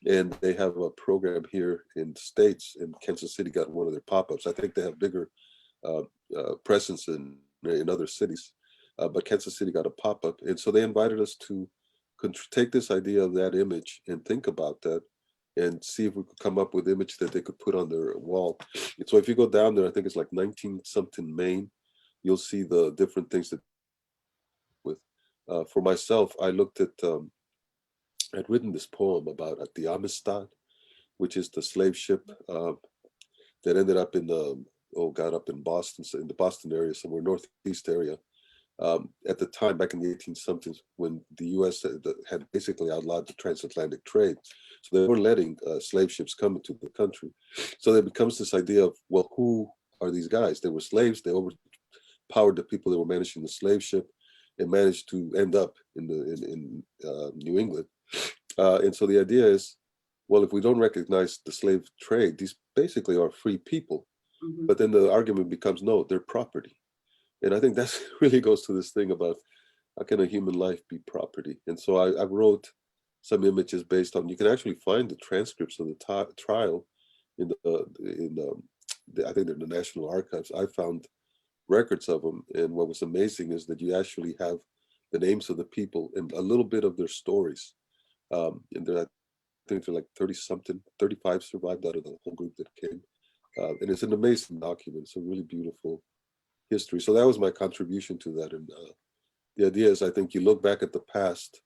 and they have a program here in the States, and Kansas City got one of their pop-ups. I think they have bigger presence in other cities, but Kansas City got a pop-up, and so they invited us to take this idea of that image and think about that and see if we could come up with image that they could put on their wall. And so if you go down there, I think it's like 19-something Main, you'll see the different things that with. For myself, I looked at, I'd written this poem about the Amistad, which is the slave ship that ended up in up in Boston, in the Boston area, somewhere northeast area. At the time, back in the 18-somethings, when the U.S. had basically outlawed the transatlantic trade. So they were letting slave ships come into the country. So there becomes this idea of, well, who are these guys? They were slaves. They overpowered the people that were managing the slave ship and managed to end up in New England. And so the idea is, well, if we don't recognize the slave trade, these basically are free people. But then the argument becomes, no, they're property. And I think that really goes to this thing about how can a human life be property? And so I wrote some images based on, you can actually find the transcripts of the trial in I think they're in the National Archives. I found records of them. And what was amazing is that you actually have the names of the people and a little bit of their stories. And I think they're like 30-something, 35 survived out of the whole group that came. And it's an amazing document. It's a really beautiful history. So that was my contribution to that. And the idea is, I think you look back at the past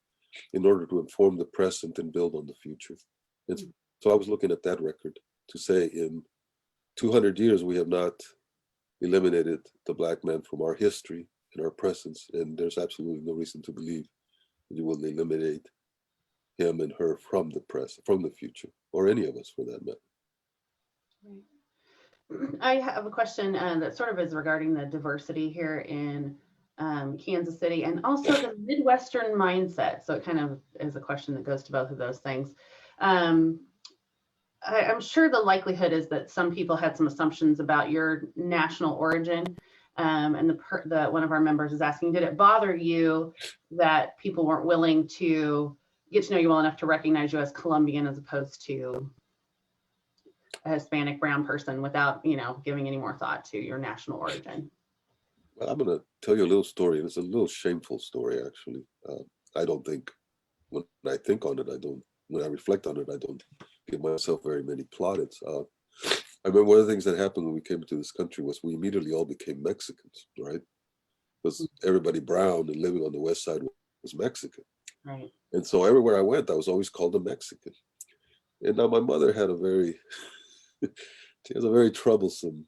in order to inform the present and build on the future. And so I was looking at that record to say, in 200 years, we have not eliminated the Black man from our history and our presence. And there's absolutely no reason to believe that you will eliminate him and her from the present, from the future, or any of us for that matter. Right. I have a question that sort of is regarding the diversity here in Kansas City, and also the Midwestern mindset. So it kind of is a question that goes to both of those things. I'm sure the likelihood is that some people had some assumptions about your national origin. And one of our members is asking, did it bother you that people weren't willing to get to know you well enough to recognize you as Colombian as opposed to a Hispanic brown person without, giving any more thought to your national origin. Well, I'm going to tell you a little story, and it's a little shameful story, actually. I don't think, when I think on it, when I reflect on it, I don't give myself very many plaudits. I remember one of the things that happened when we came to this country was we immediately all became Mexicans, right? Because everybody brown and living on the west side was Mexican. Right. And so everywhere I went, I was always called a Mexican. And now my mother had she has a very troublesome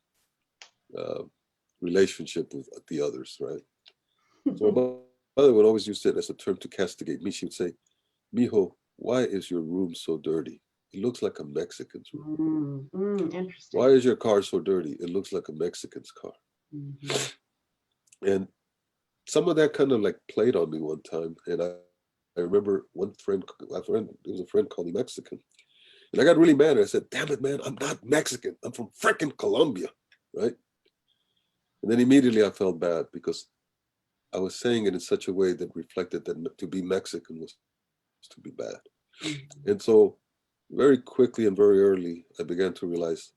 relationship with the others, right? So my mother would always use it as a term to castigate me. She would say, "Mijo, why is your room so dirty? It looks like a Mexican's room. Interesting. Why is your car so dirty? It looks like a Mexican's car." And some of that kind of like played on me one time. And I remember it was a friend called me Mexican. And I got really mad. I said, "Damn it, man, I'm not Mexican. I'm from freaking Colombia," right? And then immediately I felt bad because I was saying it in such a way that reflected that to be Mexican was to be bad. And so very quickly and very early, I began to realize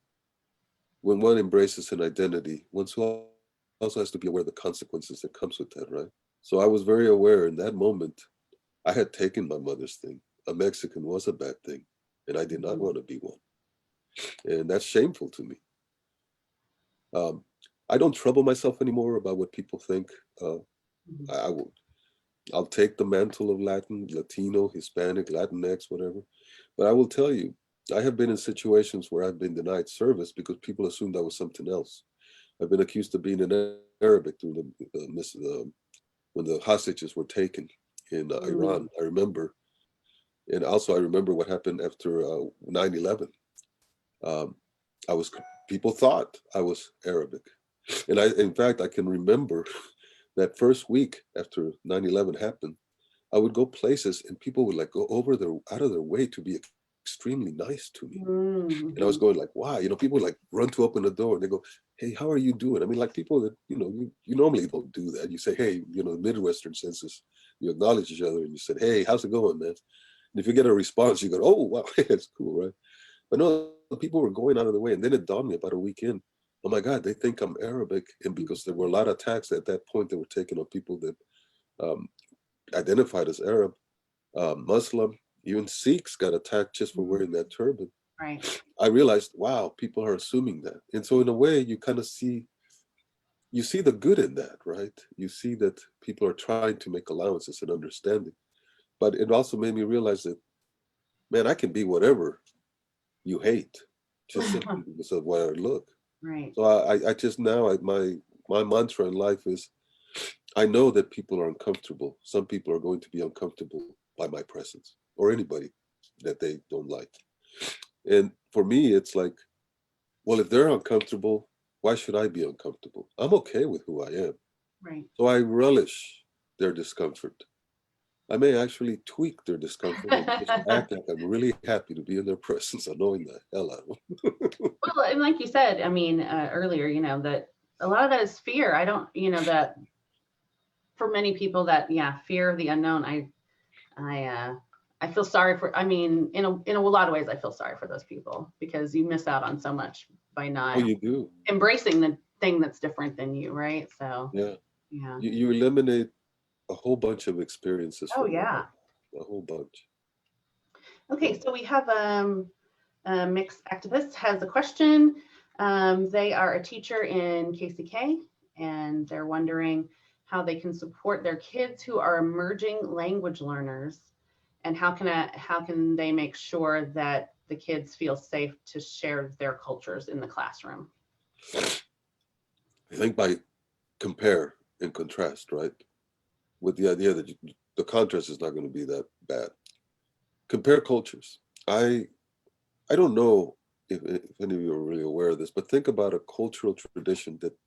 when one embraces an identity, one also has to be aware of the consequences that comes with that, right? So I was very aware in that moment, I had taken my mother's thing. A Mexican was a bad thing, and I did not want to be one. And that's shameful to me. I don't trouble myself anymore about what people think. I'll take the mantle of Latino, Hispanic, Latinx, whatever. But I will tell you, I have been in situations where I've been denied service because people assumed I was something else. I've been accused of being an Arabic during when the hostages were taken in Iran. I remember. And also I remember what happened after 9/11. People thought I was Arabic. And in fact, I can remember that first week after 9/11 happened, I would go places and people would like go out of their way to be extremely nice to me. And I was going like, wow, people would like run to open the door and they go, "Hey, how are you doing?" I mean, like people that, you normally don't do that. You say, "Hey," the Midwestern sense is you acknowledge each other and you said, "Hey, how's it going, man?" And if you get a response, you go, "Oh, wow, that's cool," right? But no, people were going out of the way. And then it dawned me about a week in, oh my God, they think I'm Arabic. And because there were a lot of attacks at that point that were taken on people that identified as Arab, Muslim, even Sikhs got attacked just for wearing that turban. Right. I realized, wow, people are assuming that. And so in a way, you kind of see the good in that, right? You see that people are trying to make allowances and understanding. But it also made me realize that, man, I can be whatever you hate just simply because of where I look. Right. So I just now, my mantra in life is, I know that people are uncomfortable. Some people are going to be uncomfortable by my presence or anybody that they don't like. And for me, it's like, well, if they're uncomfortable, why should I be uncomfortable? I'm okay with who I am. Right. So I relish their discomfort. I may actually tweak their discomfort and just act like I'm really happy to be in their presence, annoying the hell out of them. Well, and like you said, I mean, earlier, that a lot of that is fear. I don't, that for many people that, fear of the unknown, I feel sorry for, I mean, in a lot of ways, I feel sorry for those people because you miss out on so much by not Oh, you do. embracing the thing that's different than you, right? So, Yeah. yeah. You eliminate a whole bunch of experiences. Oh, from yeah. life. A whole bunch. Okay, so we have a mixed activist has a question. They are a teacher in KCK, and they're wondering how they can support their kids who are emerging language learners, and how can they make sure that the kids feel safe to share their cultures in the classroom? I think by compare and contrast, right? With the idea that the contrast is not going to be that bad. Compare cultures. I don't know if any of you are really aware of this, but think about a cultural tradition that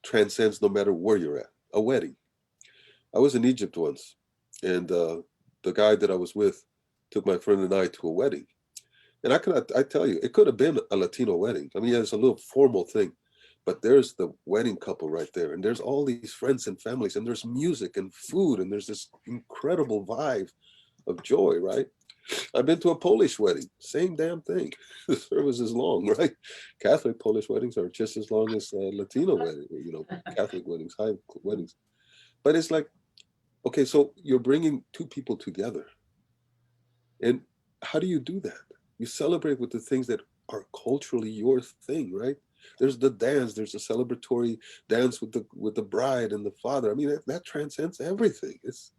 transcends no matter where you're at. A wedding. I was in Egypt once, and the guy that I was with took my friend and I to a wedding. And I tell you, it could have been a Latino wedding. I mean, it's a little formal thing, but there's the wedding couple right there, and there's all these friends and families, and there's music and food, and there's this incredible vibe of joy, right? I've been to a Polish wedding, same damn thing. The service is long, right? Catholic Polish weddings are just as long as Latino weddings, Catholic weddings, high weddings. But it's like, okay, so you're bringing two people together. And how do you do that? You celebrate with the things that are culturally your thing, right? There's the dance, there's a celebratory dance with the bride and the father. I mean, that transcends everything. It's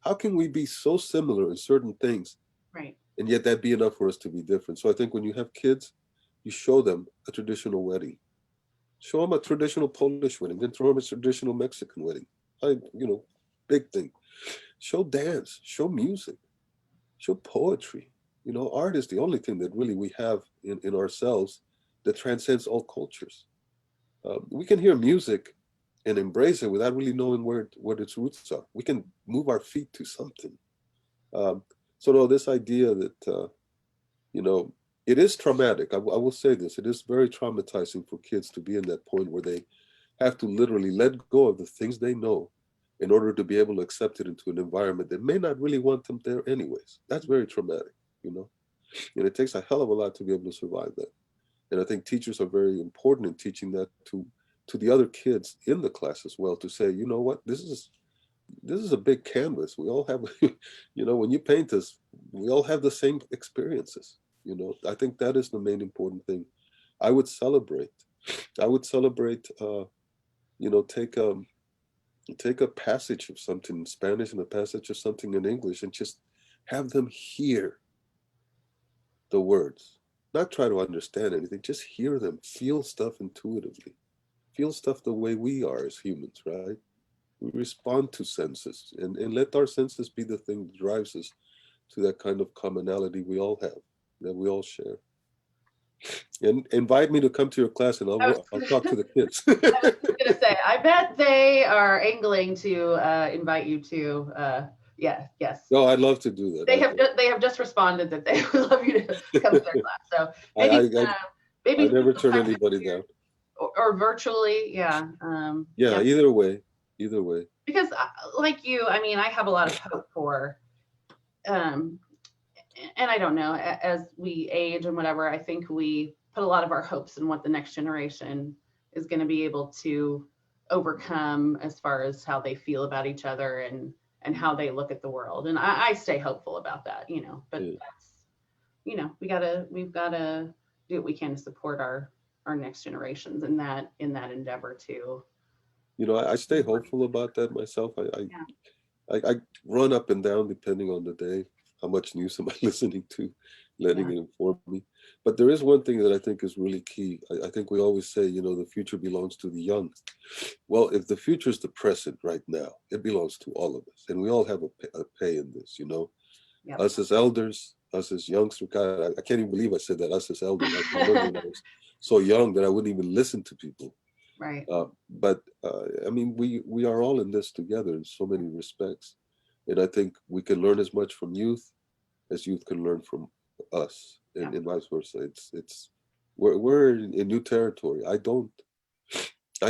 how can we be so similar in certain things, Right. and yet that be enough for us to be different? So I think when you have kids, you show them a traditional wedding, show them a traditional Polish wedding, then throw them a traditional Mexican wedding. Big thing. Show dance, show music, show poetry. Art is the only thing that really we have in ourselves that transcends all cultures. We can hear music and embrace it without really knowing what its roots are. We can move our feet to something. So no, this idea that, it is traumatic. I will say this, it is very traumatizing for kids to be in that point where they have to literally let go of the things they know in order to be able to accept it into an environment that may not really want them there anyways. That's very traumatic, and it takes a hell of a lot to be able to survive that. And I think teachers are very important in teaching that to the other kids in the class as well, to say, you know what, this is a big canvas. We all have, when you paint this, we all have the same experiences. I think that is the main important thing. I would celebrate, take a passage of something in Spanish and a passage of something in English and just have them hear the words, not try to understand anything, just hear them, feel stuff intuitively, feel stuff the way we are as humans, right? We respond to senses and let our senses be the thing that drives us to that kind of commonality we all have, that we all share. And invite me to come to your class and I'll talk to the kids. I was gonna say, I bet they are angling to invite you to. Yes. No, I'd love to do that. They have just responded that they would love you to come to their class. So maybe I never turn anybody down. Or virtually, yeah. Yeah, either way. Because like you, I mean, I have a lot of hope for, and I don't know, as we age and whatever, I think we put a lot of our hopes in what the next generation is going to be able to overcome as far as how they feel about each other and how they look at the world. And I stay hopeful about that, but that's, we've got to do what we can to support our next generations in that endeavor too. I stay hopeful about that myself. I run up and down depending on the day. How much news am I listening to, letting it inform me? But there is one thing that I think is really key. I think we always say, the future belongs to the young. Well, if the future is the present right now, it belongs to all of us. And we all have a pay in this, Yep. Us as elders, us as youngsters. God, I can't even believe I said that, us as elders. I remember I was so young that I wouldn't even listen to people. Right. But I mean, we are all in this together in so many respects. And I think we can learn as much from youth as youth can learn from us, and vice versa. We're in new territory. I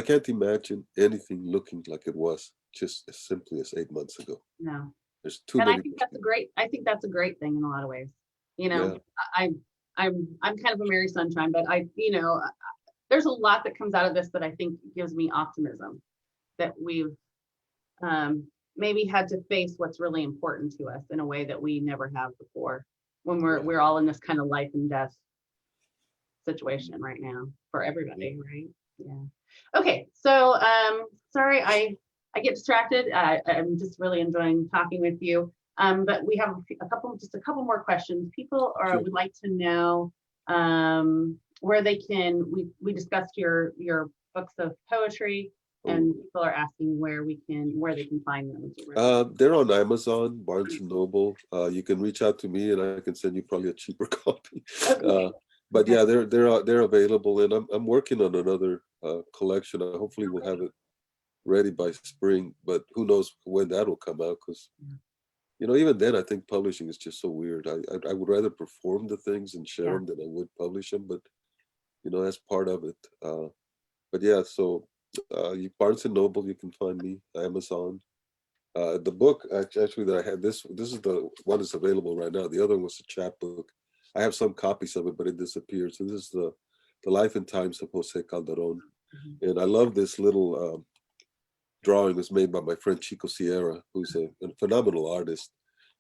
can't imagine anything looking like it was just as simply as 8 months ago. No. There's too and many. I think that's a great thing in a lot of ways. I'm kind of a Mary Sunshine, but there's a lot that comes out of this that I think gives me optimism that we've maybe had to face what's really important to us in a way that we never have before, when we're all in this kind of life and death situation right now for everybody, right? Yeah. Okay, so sorry I get distracted. I'm just really enjoying talking with you. But we have a couple more questions. People would like to know where they can. We discussed your books of poetry, and people are asking where they can find those. They're on Amazon, Barnes and Noble. You can reach out to me, and I can send you probably a cheaper copy. Okay. But yeah, they're available, and I'm working on another collection. Hopefully, we'll have it ready by spring. But who knows when that will come out? Because even then, I think publishing is just so weird. I would rather perform the things and share them than I would publish them. But that's part of it. But yeah, so Barnes and Noble, you can find me. Amazon. The book actually that I had, this is the one that's available right now. The other one was a chapbook. I have some copies of it, but it disappeared. So this is the Life and Times of Jose Calderon. And I love this little drawing. It was made by my friend Chico Sierra, who's a phenomenal artist.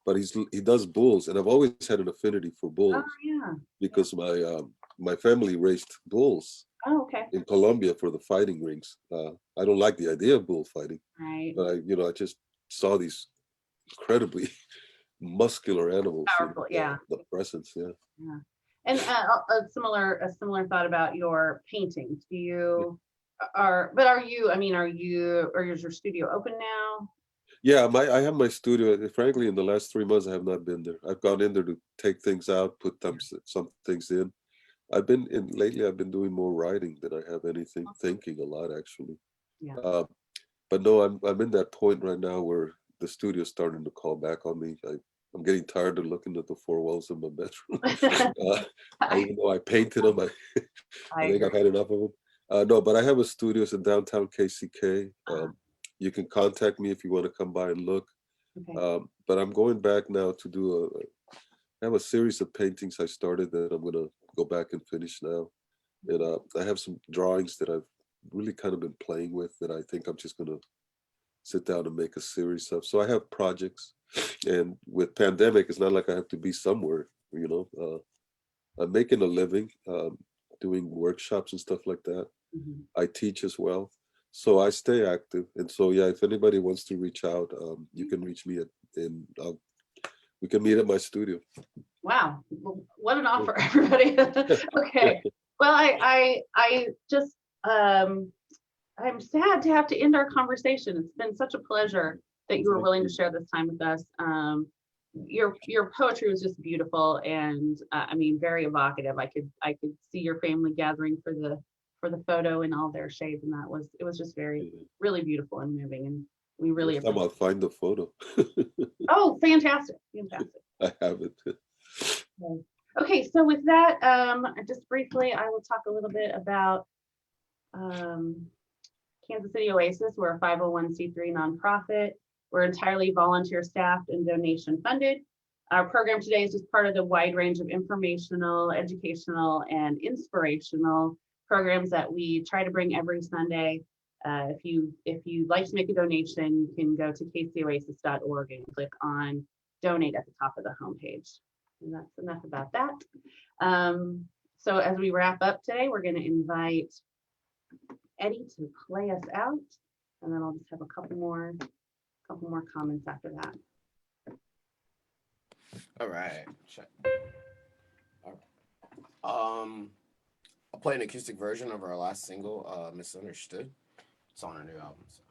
But he does bulls, and I've always had an affinity for bulls yeah. because my family raised bulls Oh, okay. in Colombia for the fighting rings. I don't like the idea of bullfighting, Right. but I just saw these incredibly muscular animals. Powerful, yeah. The presence, yeah. Yeah. And a similar thought about your paintings. Do you are you, I mean, are is your studio open now? Yeah, I have my studio. Frankly, in the last 3 months, I have not been there. I've gone in there to take things out, put some things in. Lately. I've been doing more writing than I have anything, thinking a lot actually. Yeah. But no, I'm in that point right now where the studio's starting to call back on me. I'm getting tired of looking at the four walls of my bedroom. Even though I painted them, I think I've had enough of them. No, but I have a studio in downtown KCK. You can contact me if you want to come by and look. Okay. But I'm going back now to I have a series of paintings I started that I'm gonna go back and finish now. And I have some drawings that I've really kind of been playing with that I think I'm just gonna sit down and make a series of. So I have projects, and with pandemic, it's not like I have to be somewhere, I'm making a living, doing workshops and stuff like that. I teach as well. So I stay active. And so, yeah, if anybody wants to reach out, you can reach me we can meet at my studio. Wow, well, what an offer, everybody. Okay, well, I just I'm sad to have to end our conversation. It's been such a pleasure that you were willing to share this time with us. Your poetry was just beautiful, and I mean, very evocative. I could see your family gathering for the photo in all their shades, and it was just really beautiful and moving, and we really Next time I'll find the photo. Oh, fantastic. I have it. Okay, so with that, just briefly, I will talk a little bit about Kansas City Oasis. We're a 501c3 nonprofit. We're entirely volunteer staffed and donation funded. Our program today is just part of the wide range of informational, educational, and inspirational programs that we try to bring every Sunday. If you'd like to make a donation, you can go to kcoasis.org and click on donate at the top of the homepage. And that's enough about that. So as we wrap up today, we're going to invite Eddie to play us out, and then I'll just have a couple more comments after that. All right. Check. I'll play an acoustic version of our last single, Misunderstood. It's on our new album. So.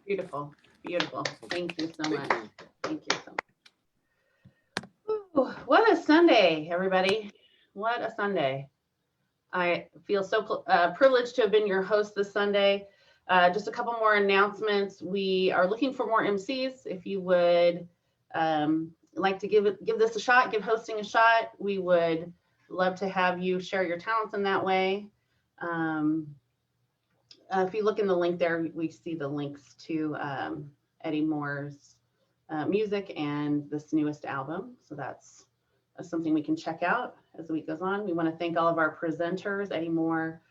Beautiful, beautiful. Thank you so much. Thank you. Thank you so much. Ooh, what a Sunday, everybody. What a Sunday. I feel so privileged to have been your host this Sunday. Just a couple more announcements. We are looking for more MCs. If you would like to give this a shot, give hosting a shot, we would love to have you share your talents in that way. If you look in the link there, we see the links to Eddie Moore's music and this newest album. So that's something we can check out as the week goes on. We want to thank all of our presenters, Eddie Moore,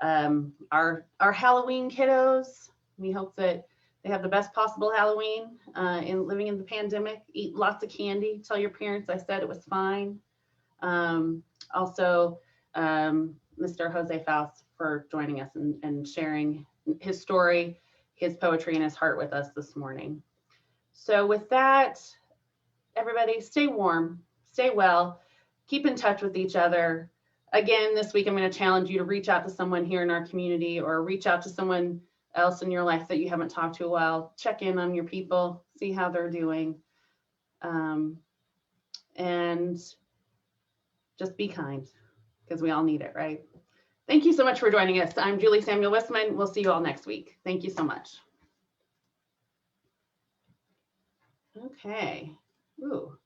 our Halloween kiddos. We hope that they have the best possible Halloween in living in the pandemic. Eat lots of candy. Tell your parents I said it was fine. Also, Mr. Jose Faust for joining us and sharing his story, his poetry, and his heart with us this morning. So with that, everybody stay warm, stay well, keep in touch with each other. Again, this week I'm going to challenge you to reach out to someone here in our community or reach out to someone else in your life that you haven't talked to a while. Check in on your people, see how they're doing. And just be kind because we all need it, right? Thank you so much for joining us. I'm Julie Samuel Westman. We'll see you all next week. Thank you so much. Okay. Ooh.